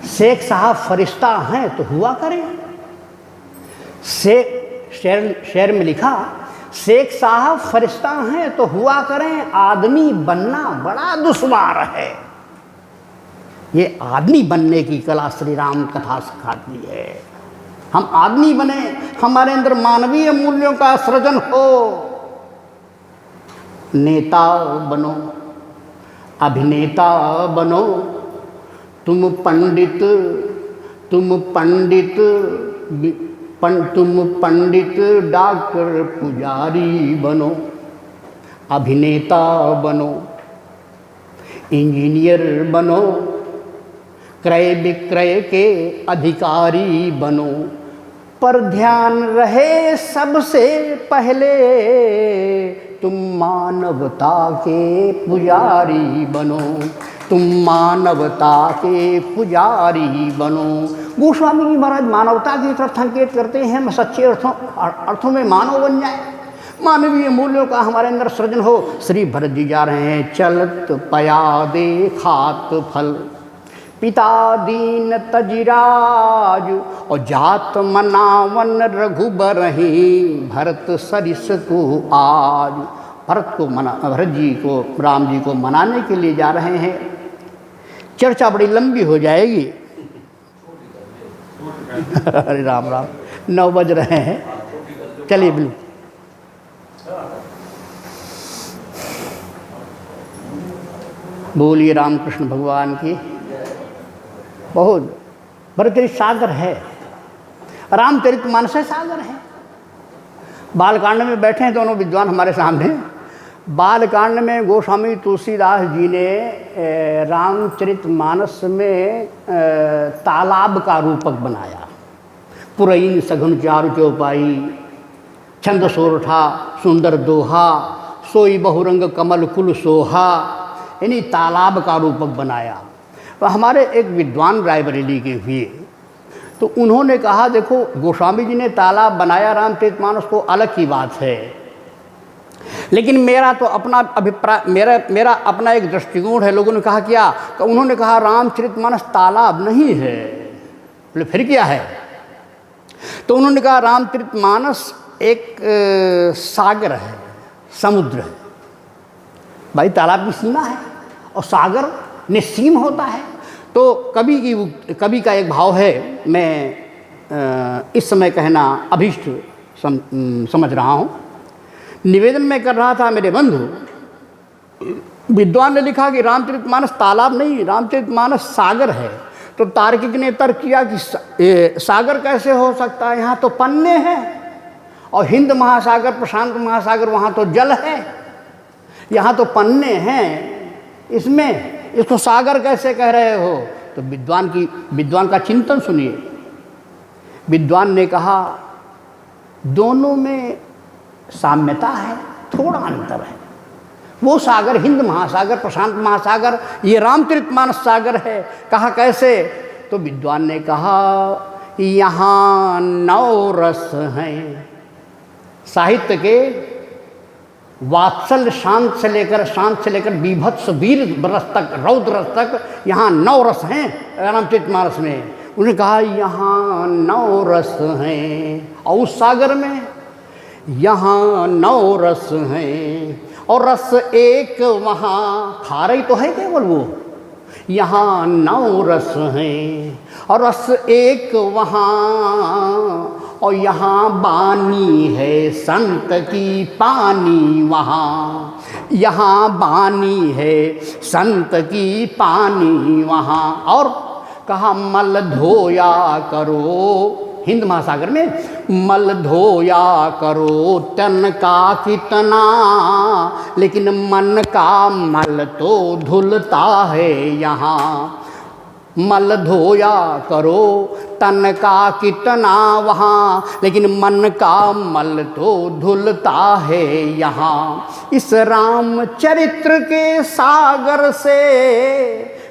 शेख साहब फरिश्ता हैं तो हुआ करें। शेर में लिखा, शेख साहब फरिश्ता हैं तो हुआ करें, आदमी बनना बड़ा दुश्वार है। ये आदमी बनने की कला श्री राम कथा सिखाती है। हम आदमी बने, हमारे अंदर मानवीय मूल्यों का सृजन हो। नेता बनो, अभिनेता बनो, तुम पंडित डॉक्टर पुजारी बनो, अभिनेता बनो, इंजीनियर बनो, क्रय विक्रय के अधिकारी बनो, पर ध्यान रहे सबसे पहले तुम मानवता के पुजारी बनो, तुम मानवता के पुजारी बनो। गोस्वामी जी महाराज मानवता की तरफ संकेत करते हैं, हम सच्चे अर्थों में मानव बन जाए, मानवीय मूल्यों का हमारे अंदर सृजन हो। श्री भरत जी जा रहे हैं, चलत पया दे खात फल, पिता दीन तजिराज, और जात मनावन रघुबरहि, भरत सरिस को आज। भरत जी को, राम जी को मनाने के लिए जा रहे हैं। चर्चा बड़ी लंबी हो जाएगी। अरे राम राम, 9 बज रहे हैं, चलिए बिल्कुल। बोलिए रामकृष्ण भगवान की। बहुत भरतचरित सागर है, रामचरितमानस सागर है। बालकांड में बैठे हैं दोनों विद्वान हमारे सामने। बालकांड में गोस्वामी तुलसीदास जी ने रामचरितमानस में तालाब का रूपक बनाया। पुरैन सघन चारु चौपाई, छंद सोरठा सुंदर दोहा, सोई बहुरंग कमल कुल सोहा, यानी तालाब का रूपक बनाया। तो हमारे एक विद्वान रायबरेली के हुए, तो उन्होंने कहा देखो गोस्वामी जी ने तालाब बनाया रामचरितमानस को, अलग की बात है, लेकिन मेरा तो अपना अभिप्राय, मेरा अपना एक दृष्टिकोण है। लोगों ने कहा क्या, तो उन्होंने कहा रामचरितमानस तालाब नहीं है। बोले फिर क्या है? तो उन्होंने कहा रामचरितमानस एक सागर है, समुद्र है। भाई तालाब की सीमा है और सागर निस्सीम होता है। तो कवि का एक भाव है, मैं इस समय कहना अभीष्ट समझ रहा हूँ। निवेदन में कर रहा था मेरे बंधु, विद्वान ने लिखा कि रामचरितमानस तालाब नहीं, रामचरितमानस सागर है। तो तार्किक ने तर्क किया कि सागर कैसे हो सकता है, यहाँ तो पन्ने हैं, और हिंद महासागर प्रशांत महासागर वहाँ तो जल है, यहाँ तो पन्ने हैं, इसमें इसको सागर कैसे कह रहे हो? तो विद्वान का चिंतन सुनिए। विद्वान ने कहा दोनों में साम्यता है, थोड़ा अंतर है। वो सागर हिंद महासागर प्रशांत महासागर, ये रामचरितमानस सागर है। कहा कैसे? तो विद्वान ने कहा यहाँ 9 रस हैं। साहित्य के वात्सल्य शांत से लेकर बीभत्स वीर रस तक, रौद्र रस तक, यहाँ 9 रस हैं रामचरितमानस में। उन्होंने कहा यहाँ 9 रस हैं, और उस सागर में यहाँ 9 रस हैं, और रस एक वहाँ, खारई तो है केवल वो, यहाँ 9 रस हैं, और रस एक वहाँ, और यहाँ बानी है संत की पानी वहाँ, यहाँ बानी है संत की पानी वहाँ। और कहा मल धोया करो, हिंद महासागर में मल धोया करो तन का कितना, लेकिन मन का मल तो धुलता है यहाँ। मल धोया करो तन का कितना वहाँ, लेकिन मन का मल तो धुलता है यहाँ। इस रामचरित्र के सागर से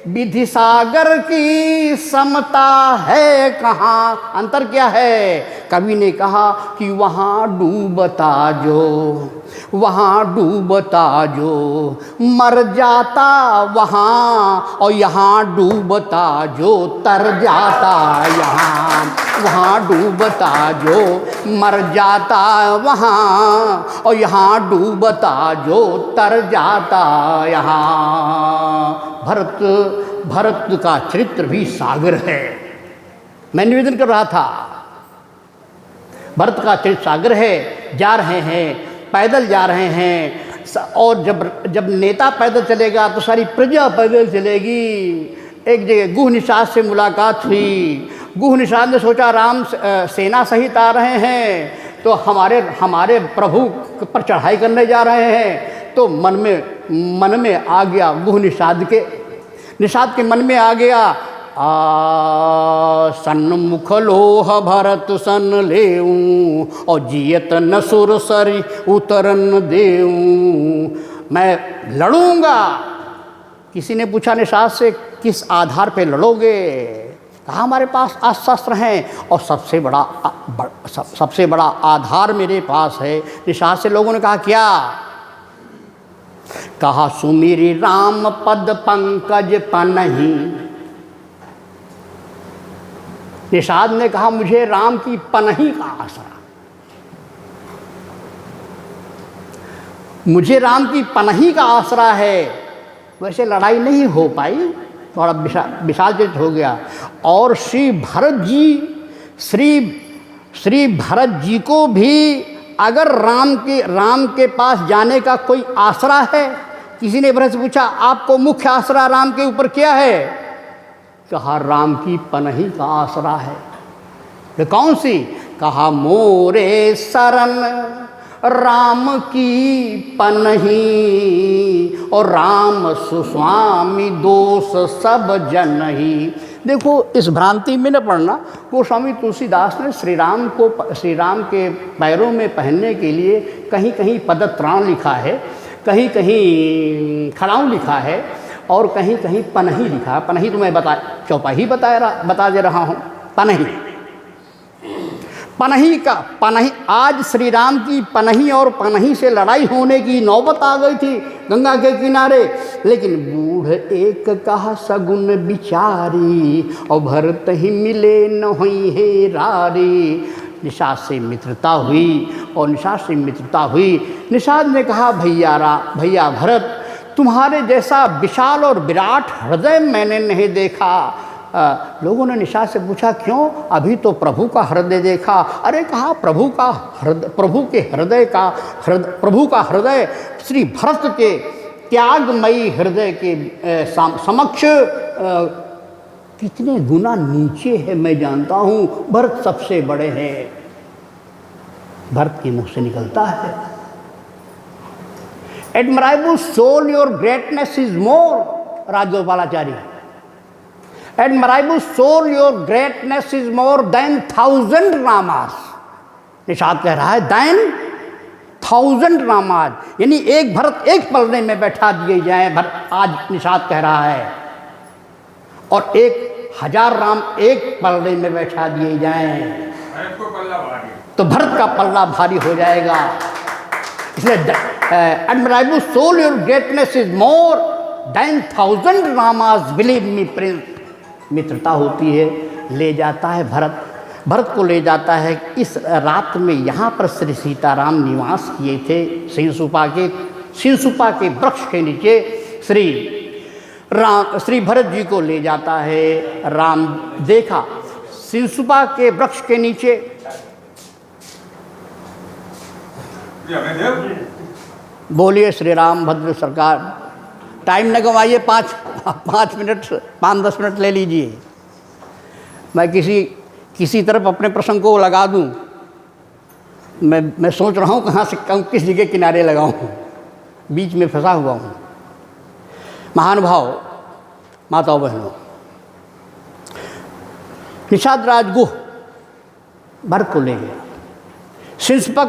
विधि सागर की समता है कहाँ। अंतर क्या है? कवि ने कहा कि वहाँ डूबता जो, वहाँ डूबता जो मर जाता वहाँ, और यहाँ डूबता जो तर जाता यहाँ। वहाँ डूबता जो मर जाता वहाँ, और यहाँ डूबता जो तर जाता यहाँ। भरत का चरित्र भी सागर है। मैं निवेदन कर रहा था, भरत का चरित्र सागर है। जा रहे हैं, पैदल जा रहे हैं, और जब नेता पैदल चलेगा तो सारी प्रजा पैदल चलेगी। एक जगह गुह निषाद से मुलाकात हुई। गुह निषाद ने सोचा राम सेना सहित आ रहे हैं तो हमारे प्रभु पर चढ़ाई करने जा रहे हैं। तो मन में आ गया गुह निषाद के मन में आ गया, सन्मुख लोह भरत सन लेऊं, और जियत न सुर सरी उतरन देऊं। मैं लड़ूंगा। किसी ने पूछा निषाद से, किस आधार पे लड़ोगे? कहा हमारे पास अस्त्र हैं और सबसे बड़ा आधार मेरे पास है। निषाद से लोगों ने कहा क्या? कहा सुमिरी राम पद पंकज पनहि। निषाद ने कहा मुझे राम की पनही का आसरा, मुझे राम की पनही का आसरा है। वैसे लड़ाई नहीं हो पाई, थोड़ा विशाल चित्त हो गया। और श्री भरत जी को भी अगर राम के पास जाने का कोई आसरा है। किसी ने भरत से पूछा आपको मुख्य आसरा राम के ऊपर क्या है? कहा राम की पनही का आसरा है। ये कौन सी? कहा मोरे शरण राम की पनही, और राम सुस्वामी दोष सब जनही। देखो इस भ्रांति में न पड़ना। गोस्वामी तुलसीदास ने श्री राम के पैरों में पहनने के लिए कहीं कहीं पदत्राण लिखा है, कहीं कहीं खड़ाऊँ लिखा है, और कहीं कहीं पनही लिखा है। पनही तो मैं चौपाई बता दे रहा हूँ। पनही आज श्री राम की पनही और पनही से लड़ाई होने की नौबत आ गई थी गंगा के किनारे। लेकिन बूढ़ एक कहा सगुन बिचारी, और भरत ही मिले न हुई हे रारी। निषाद से मित्रता हुई। निषाद ने कहा भैया भरत, तुम्हारे जैसा विशाल और विराट हृदय मैंने नहीं देखा। लोगों ने निषाद से पूछा क्यों? अभी तो प्रभु का हृदय देखा। अरे कहा प्रभु का हृदय श्री भरत के त्यागमयी हृदय के समक्ष कितने गुना नीचे है मैं जानता हूँ। भरत सबसे बड़े हैं। भरत के मुख से निकलता है, admirable soul your greatness is more. Rajagopalachari, admirable soul your greatness is more than 1000 Ramas. Nishad कह रहा है देन 1000 रामास, यानी एक भरत एक पलड़े में बैठा दिए जाए। आज निषाद कह रहा है, और 1000 राम एक पलड़े में बैठा दिए जाएं तो भरत का पल्ला भारी हो जाएगा। इसलिए admirable soul your greatness is more than 1000 Ramas believe me prince. मित्रता होती है, ले जाता है भरत को ले जाता है। इस रात में यहाँ पर श्री सीताराम निवास किए थे। सिंसुपा के वृक्ष के नीचे श्री भरत जी को ले जाता है। राम देखा सिंसुपा के वृक्ष के नीचे। बोलिए श्री राम भद्र सरकार। टाइम न गवाइए, 5 मिनट 5-10 मिनट ले लीजिए। मैं किसी तरफ अपने प्रसंग को लगा दूं। मैं सोच रहा हूँ कहाँ से किस जगह किनारे लगाऊं, बीच में फंसा हुआ हूँ। महानुभाव, माताओं बहनों, निषाद राजगुह भरत को ले गया सिंसुपा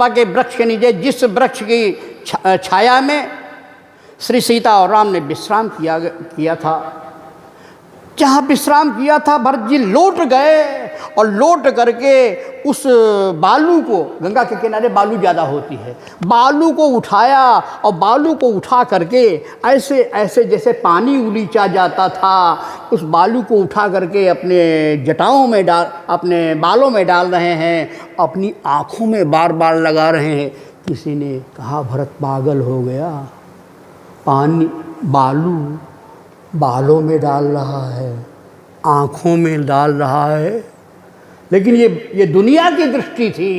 के वृक्ष के नीचे, जिस वृक्ष की छाया में श्री सीता और राम ने विश्राम किया था। जहाँ विश्राम किया था भरत जी लौट गए और लौट करके उस बालू को, गंगा के किनारे बालू ज़्यादा होती है, बालू को उठाया और बालू को उठा करके ऐसे ऐसे जैसे पानी उलीचा जाता था, उस बालू को उठा करके अपने जटाओं में डाल, अपने बालों में डाल रहे हैं, अपनी आँखों में बार बार लगा रहे हैं। किसी ने कहा भरत पागल हो गया, पानी बालू बालों में डाल रहा है, आँखों में डाल रहा है। लेकिन ये दुनिया की दृष्टि थी।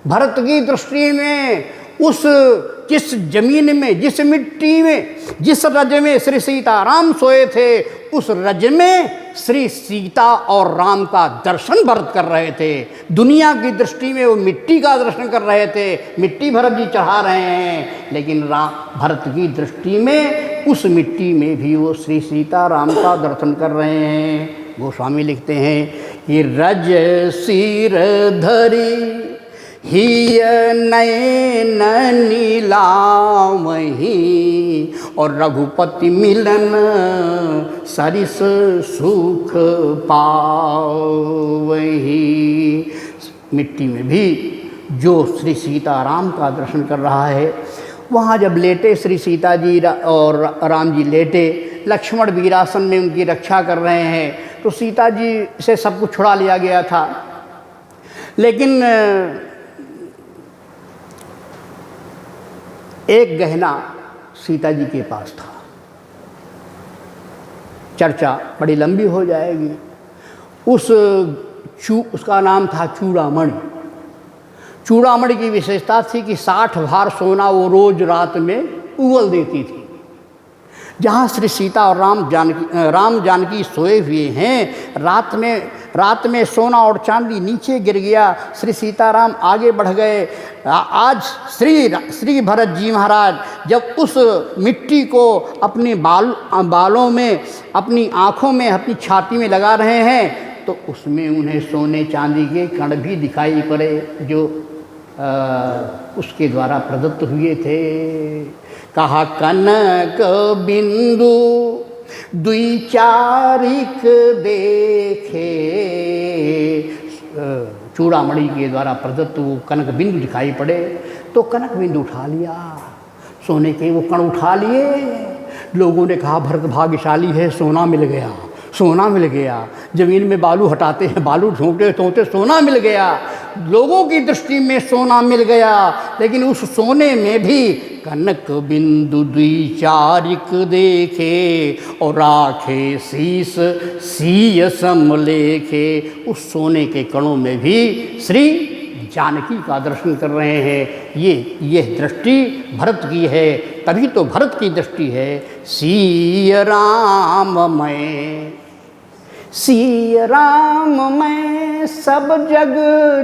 भरत की दृष्टि में उस जिस जमीन में, जिस मिट्टी में, जिस रज में श्री सीता राम सोए थे, उस रज में श्री सीता और राम का दर्शन भरत कर रहे थे। दुनिया की दृष्टि में वो मिट्टी का दर्शन कर रहे थे, मिट्टी भरत जी चढ़ा रहे हैं, लेकिन भरत की दृष्टि में उस मिट्टी में भी वो श्री सीता राम का दर्शन कर रहे हैं। गोस्वामी लिखते हैं, ये रज सिर धरी हिय नयन नीलामही और रघुपति मिलन सरिस सुख पावही। मिट्टी में भी जो श्री सीता राम का दर्शन कर रहा है, वहाँ जब लेटे श्री सीता जी और राम जी लेटे, लक्ष्मण वीरासन में उनकी रक्षा कर रहे हैं, तो सीता जी से सब कुछ छुड़ा लिया गया था। लेकिन एक गहना सीता जी के पास था। चर्चा बड़ी लंबी हो जाएगी। उसका नाम था चूड़ामणि। चूड़ामणि की विशेषता थी कि 60 भार सोना वो रोज रात में उगल देती थी। जहाँ श्री सीता और राम जानकी सोए हुए हैं, रात में सोना और चांदी नीचे गिर गया। श्री सीताराम आगे बढ़ गए। आज श्री भरत जी महाराज जब उस मिट्टी को अपने बालों में, अपनी आँखों में, अपनी छाती में लगा रहे हैं, तो उसमें उन्हें सोने चांदी के कण भी दिखाई पड़े जो उसके द्वारा प्रदत्त हुए थे। कहा कनक बिंदु द्विचारिक देखे, चूड़ामणि के द्वारा प्रदत्त वो कनक बिंदु दिखाई पड़े, तो कनक बिंदु उठा लिया, सोने के वो कण उठा लिए। लोगों ने कहा भरत भाग्यशाली है, सोना मिल गया, सोना मिल गया। ज़मीन में बालू हटाते हैं, बालू ढूंढते सोना मिल गया। लोगों की दृष्टि में सोना मिल गया, लेकिन उस सोने में भी कनक बिंदु द्विचारिक देखे और राखे शीस सीय समलेखे। उस सोने के कणों में भी श्री जानकी का दर्शन कर रहे हैं। ये दृष्टि भरत की है, तभी तो भरत की दृष्टि है सीय राममय। सीय राम मैं सब जग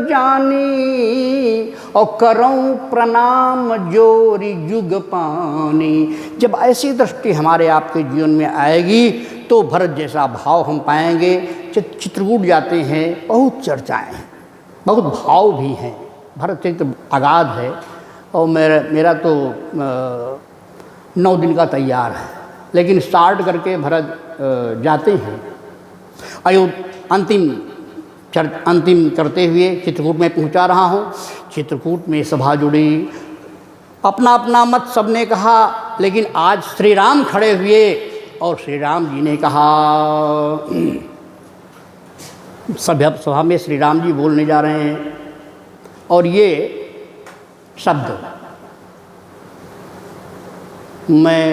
जानी और करऊं प्रणाम जोरी जुग पानी। जब ऐसी दृष्टि हमारे आपके जीवन में आएगी तो भरत जैसा भाव हम पाएंगे। चित्रकूट जाते हैं, बहुत चर्चाएं हैं, बहुत भाव भी हैं। भरत चित्र अगाध है और मेरा तो 9 दिन का तैयार है, लेकिन स्टार्ट करके भरत जाते हैं। अंतिम करते हुए चित्रकूट में पहुंचा रहा हूं। चित्रकूट में सभा जुड़ी, अपना अपना मत सबने कहा, लेकिन आज श्री राम खड़े हुए और श्री राम जी ने कहा, सभा में श्री राम जी बोलने जा रहे हैं और ये शब्द मैं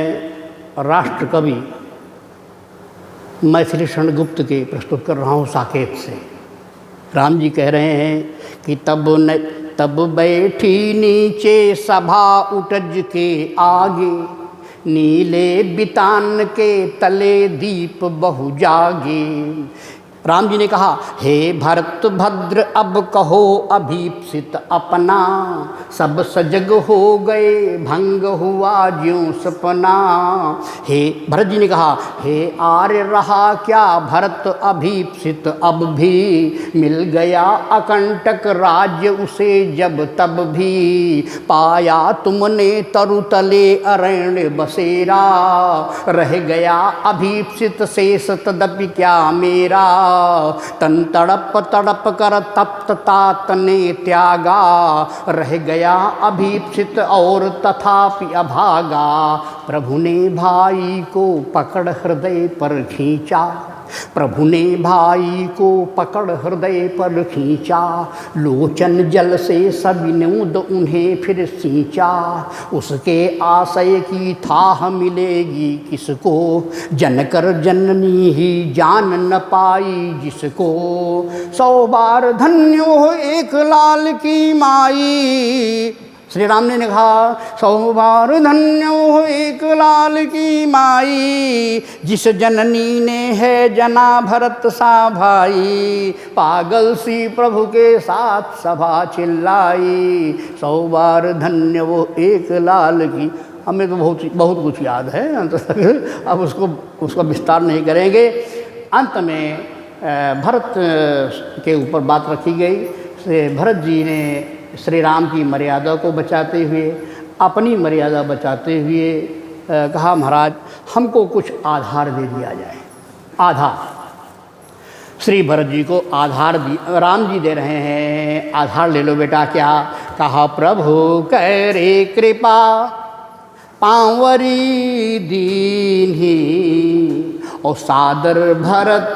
राष्ट्र कवि मैथिली शरण गुप्त के प्रस्तुत कर रहा हूँ साकेत से। राम जी कह रहे हैं कि तब बैठी नीचे सभा उटज के आगे, नीले बितान के तले दीप बहु जागे। राम जी ने कहा, हे भरत भद्र अब कहो अभीप्सित अपना, सब सजग हो गए भंग हुआ ज्यों सपना। हे भरत जी ने कहा, हे आर्य रहा क्या भरत अभीप्सित अब भी, मिल गया अकंटक राज्य उसे जब तब भी, पाया तुमने तरुतले अरण्य बसेरा, रह गया अभीप्सित शेष तदपि क्या मेरा, तन तड़प तड़प कर तप्त तात ने त्यागा, रह गया अभीप्सित और तथापि अभागा, प्रभु ने भाई को पकड़ हृदय पर खींचा, प्रभु ने भाई को पकड़ हृदय पर खींचा, लोचन जल से सविनोद उन्हें फिर सींचा, उसके आशय की थाह मिलेगी किसको, जनकर जननी ही जान न पाई जिसको, 100 बार धन्य हो एक लाल की माई। श्री राम ने कहा, 100 बार धन्य हो एक लाल की माई, जिस जननी ने है जना भरत सा भाई, पागल सी प्रभु के साथ सभा चिल्लाई, 100 बार धन्य वो एक लाल की। हमें तो बहुत कुछ याद है, अब उसका विस्तार नहीं करेंगे। अंत में भरत के ऊपर बात रखी गई। भरत जी ने श्री राम की मर्यादा को बचाते हुए, अपनी मर्यादा बचाते हुए कहा, महाराज हमको कुछ आधार दे दिया जाए। आधार, श्री भरत जी को आधार राम जी दे रहे हैं, आधार ले लो बेटा। क्या कहा, प्रभु करे कृपा पांवरी दीन्ही, और सादर भरत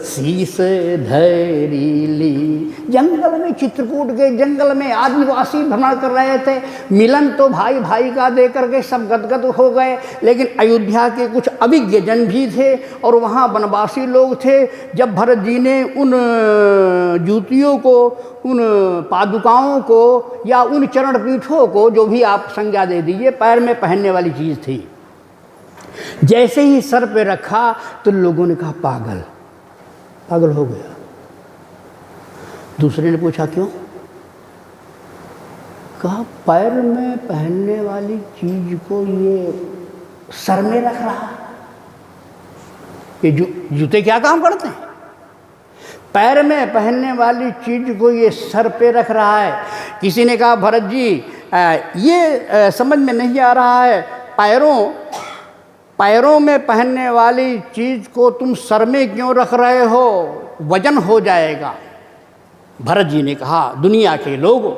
शीस धरी ली। जंगल में, चित्रकूट के जंगल में आदिवासी भ्रमण कर रहे थे, मिलन तो भाई भाई का दे करके सब गदगद हो गए, लेकिन अयोध्या के कुछ अभिज्ञ जन भी थे और वहाँ वनवासी लोग थे। जब भरत जी ने उन जूतियों को, उन पादुकाओं को या उन चरण पीठों को, जो भी आप संज्ञा दे दीजिए, पैर में पहनने वाली चीज़ थी, जैसे ही सर पे रखा तो लोगों ने कहा, पागल पागल हो गया। दूसरे ने पूछा, क्यों? कहा, पैर में पहनने वाली चीज को ये सर में रख रहा। ये जूते क्या काम करते हैं? पैर में पहनने वाली चीज को ये सर पे रख रहा है। किसी ने कहा, भरत जी ये समझ में नहीं आ रहा है, पैरों में पहनने वाली चीज़ को तुम सर में क्यों रख रहे हो, वजन हो जाएगा। भरत जी ने कहा, दुनिया के लोगों,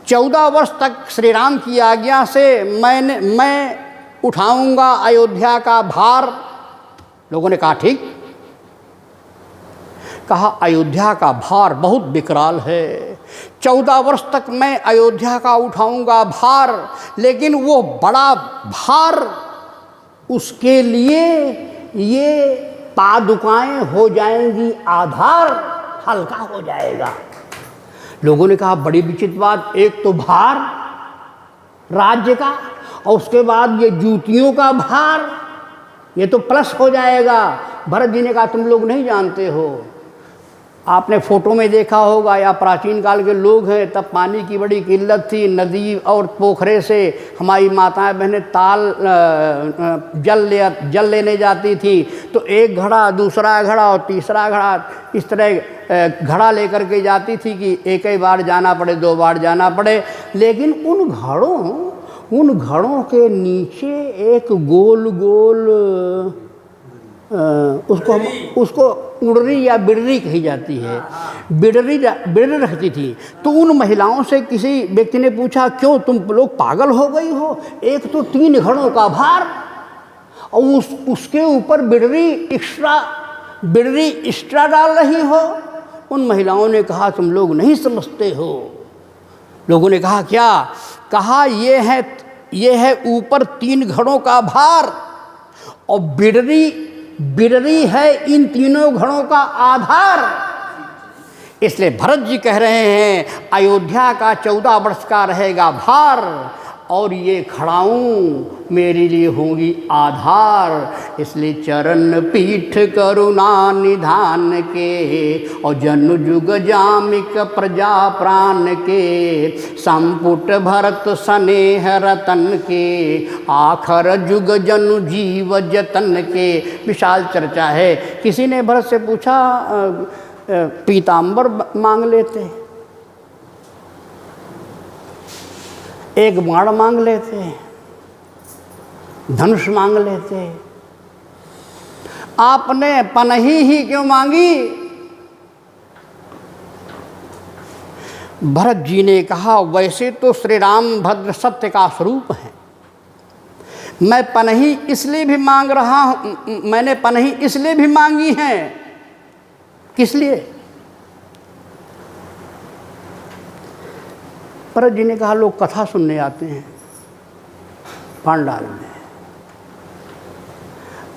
14 वर्ष तक श्री राम की आज्ञा से मैं उठाऊंगा अयोध्या का भार। लोगों ने कहा, ठीक। कहा, अयोध्या का भार बहुत विकराल है, 14 वर्ष तक मैं अयोध्या का उठाऊंगा भार, लेकिन वो बड़ा भार, उसके लिए ये पादुकाएं हो जाएंगी आधार, हल्का हो जाएगा। लोगों ने कहा, बड़ी विचित्र बात, एक तो भार राज्य का और उसके बाद ये जूतियों का भार, ये तो प्लस हो जाएगा। भरत जी ने कहा, तुम लोग नहीं जानते हो, आपने फोटो में देखा होगा या प्राचीन काल के लोग हैं, तब पानी की बड़ी किल्लत थी। नदी और पोखरे से हमारी माताएं बहनें जल लेने जाती थी, तो एक घड़ा, दूसरा घड़ा और तीसरा घड़ा, इस तरह घड़ा लेकर के जाती थी कि एक ही बार जाना पड़े, 2 बार जाना पड़े। लेकिन उन घड़ों के नीचे एक गोल गोल उसको उड़री या बिडरी कही जाती है, बिडरी रखती थी। तो उन महिलाओं से किसी व्यक्ति ने पूछा, क्यों तुम लोग पागल हो गई हो, एक तो 3 घड़ों का भार और उसके ऊपर बिडरी एक्स्ट्रा डाल रही हो। उन महिलाओं ने कहा, तुम लोग नहीं समझते हो। लोगों ने कहा, क्या? कहा, ये है ऊपर 3 घड़ों का भार और बिडरी है इन तीनों घड़ों का आधार। इसलिए भरत जी कह रहे हैं, अयोध्या का 14 वर्ष का रहेगा भार और ये खड़ाऊँ मेरे लिए होंगी आधार। इसलिए चरण पीठ करुणा निधान के और जनु जुग जामिक प्रजा प्राण के संपुट भरत स्नेह रतन के आखर जुग जनु जीव जतन के। विशाल चर्चा है। किसी ने भरत से पूछा पीताम्बर मांग लेते, एक बाण मांग लेते, धनुष मांग लेते, आपने पनही ही क्यों मांगी? भरत जी ने कहा वैसे तो श्री राम भद्र सत्य का स्वरूप है, मैं पनही इसलिए भी मांग रहा हूं, मैंने पनही इसलिए भी मांगी है। किस लिए? भरत जी ने कहा लोग कथा सुनने आते हैं पांडाल में,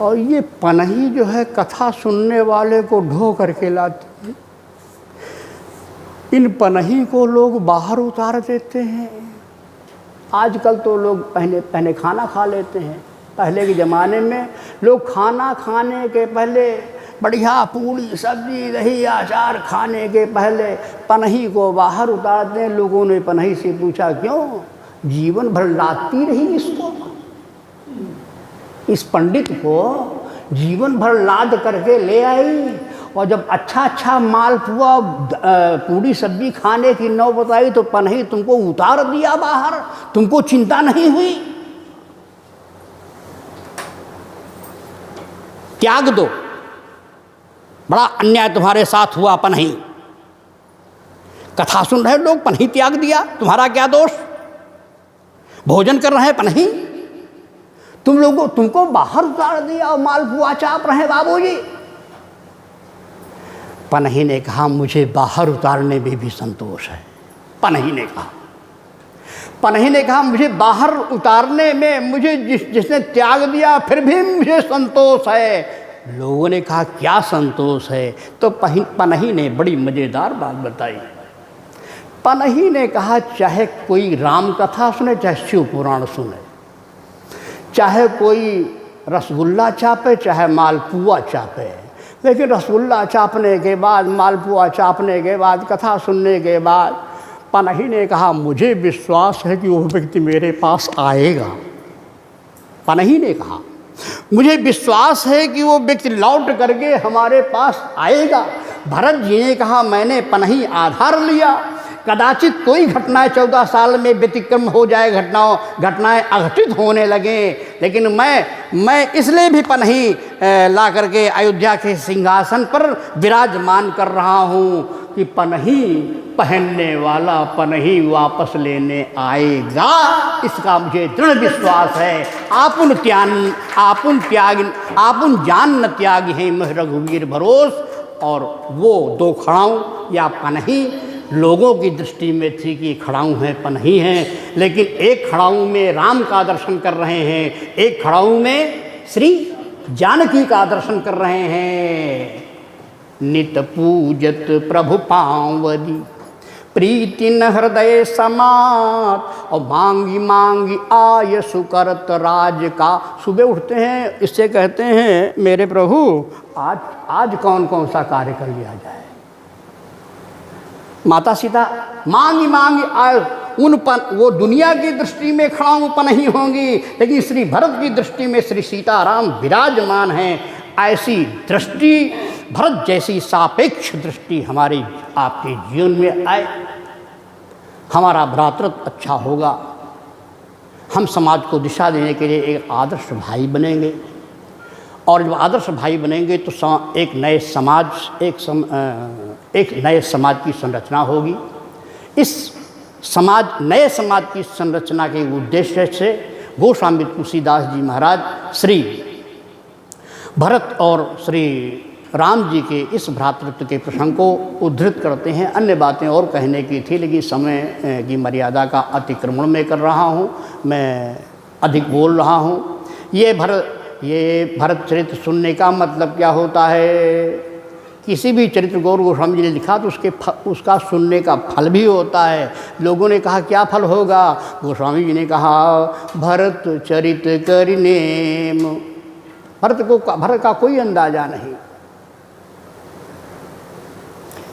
और ये पनही जो है कथा सुनने वाले को ढो करके लाती है। इन पनही को लोग बाहर उतार देते हैं। आजकल तो लोग पहले खाना खा लेते हैं। पहले के ज़माने में लोग खाना खाने के पहले बढ़िया पूड़ी सब्जी दही अचार खाने के पहले पनही को बाहर उतारते हैं। लोगों ने पनही से पूछा क्यों? जीवन भर लाती रही इसको, इस पंडित को जीवन भर लाद करके ले आई, और जब अच्छा मालपुआ पूड़ी सब्जी खाने की नौबत आई तो पनही तुमको उतार दिया बाहर, तुमको चिंता नहीं हुई? त्याग दो, बड़ा अन्याय तुम्हारे साथ हुआ पनही। कथा सुन रहे लोग, पनही त्याग दिया, तुम्हारा क्या दोष? भोजन कर रहे हैं पनही, तुम लोगों तुमको बाहर उतार दिया और मालपुआ चाप रहे बाबूजी। पनही ने कहा मुझे बाहर उतारने में भी संतोष है। पनही ने कहा मुझे बाहर उतारने में मुझे जिसने त्याग दिया फिर भी मुझे संतोष है। लोगों ने कहा क्या संतोष है? तो पनही ने बड़ी मज़ेदार बात बताई। पनही ने कहा चाहे कोई राम कथा सुने, चाहे शिव पुराण सुने, चाहे कोई रसगुल्ला चापे, चाहे मालपुआ चापे, लेकिन रसगुल्ला चापने के बाद, मालपुआ चापने के बाद, कथा सुनने के बाद पनही ने कहा मुझे विश्वास है कि वो व्यक्ति मेरे पास आएगा। पनही ने कहा मुझे विश्वास है कि वो व्यक्ति लौट करके हमारे पास आएगा। भरत जी ने कहा मैंने पनही आधार लिया, कदाचित कोई घटनाएं 14 साल में व्यतिक्रम हो जाए, घटनाएं अघटित होने लगें, लेकिन मैं इसलिए भी पनही ला करके अयोध्या के सिंहासन पर विराजमान कर रहा हूँ कि पनही पहनने वाला पनही वापस लेने आएगा, इसका मुझे दृढ़ विश्वास है। आपुन जान न त्याग है मह रघुवीर भरोस। और वो दो खड़ाऊँ या पनही लोगों की दृष्टि में थी कि खड़ाऊँ हैं, पनही हैं, लेकिन एक खड़ाऊँ में राम का दर्शन कर रहे हैं, एक खड़ाऊँ में श्री जानकी का दर्शन कर रहे हैं। नित पूजत प्रभु पावली प्रीति न हृदय समात, और मांगी मांगी आय सुकरत राज का। सुबह उठते हैं, इससे कहते हैं मेरे प्रभु आज कौन कौन सा कार्य कर लिया जाए। माता सीता मांगी मांगी आय, वो दुनिया की दृष्टि में खड़ाऊँ पनही होंगी, लेकिन श्री भरत की दृष्टि में श्री सीताराम विराजमान हैं। ऐसी दृष्टि, भरत जैसी सापेक्ष दृष्टि हमारे आपके जीवन में आए, हमारा भ्रातृत्व अच्छा होगा, हम समाज को दिशा देने के लिए एक आदर्श भाई बनेंगे, और जब आदर्श भाई बनेंगे तो एक नए समाज की संरचना होगी। इस नए समाज की संरचना के उद्देश्य से गोस्वामी तुलसीदास जी महाराज श्री भरत और श्री राम जी के इस भ्रातृत्व के प्रसंग को उद्धृत करते हैं। अन्य बातें और कहने की थी, लेकिन समय की मर्यादा का अतिक्रमण मैं कर रहा हूँ, मैं अधिक बोल रहा हूँ। ये भरत चरित्र सुनने का मतलब क्या होता है किसी भी चरित्र गौर गोस्वामी जी ने लिखा तो उसका सुनने का फल भी होता है। लोगों ने कहा क्या फल होगा? गोस्वामी जी ने कहा भरत चरित करिनेम। भरत का कोई अंदाजा नहीं।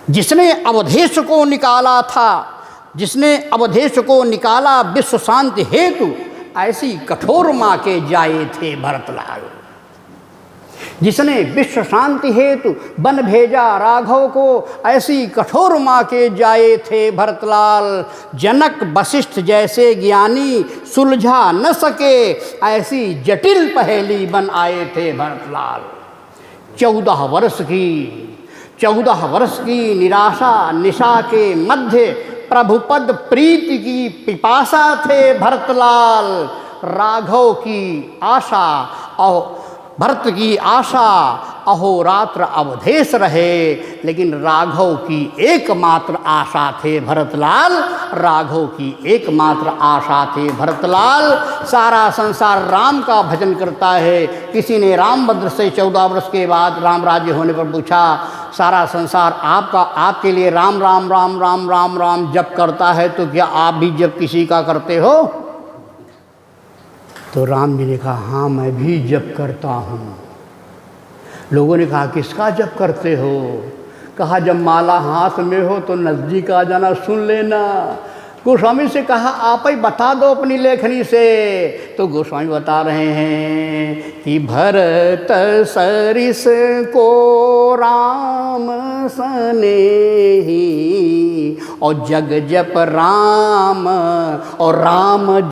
जिसने अवधेश को निकाला था, जिसने अवधेश को निकाला विश्व शांति हेतु, ऐसी कठोर माँ के जाए थे भरतलाल। जिसने विश्व शांति हेतु बन भेजा राघव को, ऐसी कठोर माँ के जाए थे भरतलाल। जनक वशिष्ठ जैसे ज्ञानी सुलझा न सके, ऐसी जटिल पहेली बन आए थे भरतलाल। 14 वर्ष की निराशा निशा के मध्य प्रभुपद प्रीति की पिपासा थे भरतलाल। राघव की आशा और भरत की आशा अहोरात्र अवधेश रहे, लेकिन राघव की एकमात्र आशा थे भरतलाल। राघव की एकमात्र आशा थे भरतलाल। सारा संसार राम का भजन करता है। किसी ने रामभद्र से 14 वर्ष के बाद राम राज्य होने पर पूछा, सारा संसार आपके लिए राम राम राम राम राम राम जप करता है, तो क्या आप भी जप किसी का करते हो? तो राम जी ने कहा हाँ मैं भी जप करता हूँ। लोगों ने कहा किसका जप करते हो? कहा जब माला हाथ में हो तो नज़दीक आ जाना, सुन लेना। गोस्वामी से कहा आप ही बता दो अपनी लेखनी से। तो गोस्वामी बता रहे हैं कि भरत सरिस को राम सनेही, और जग जप राम और राम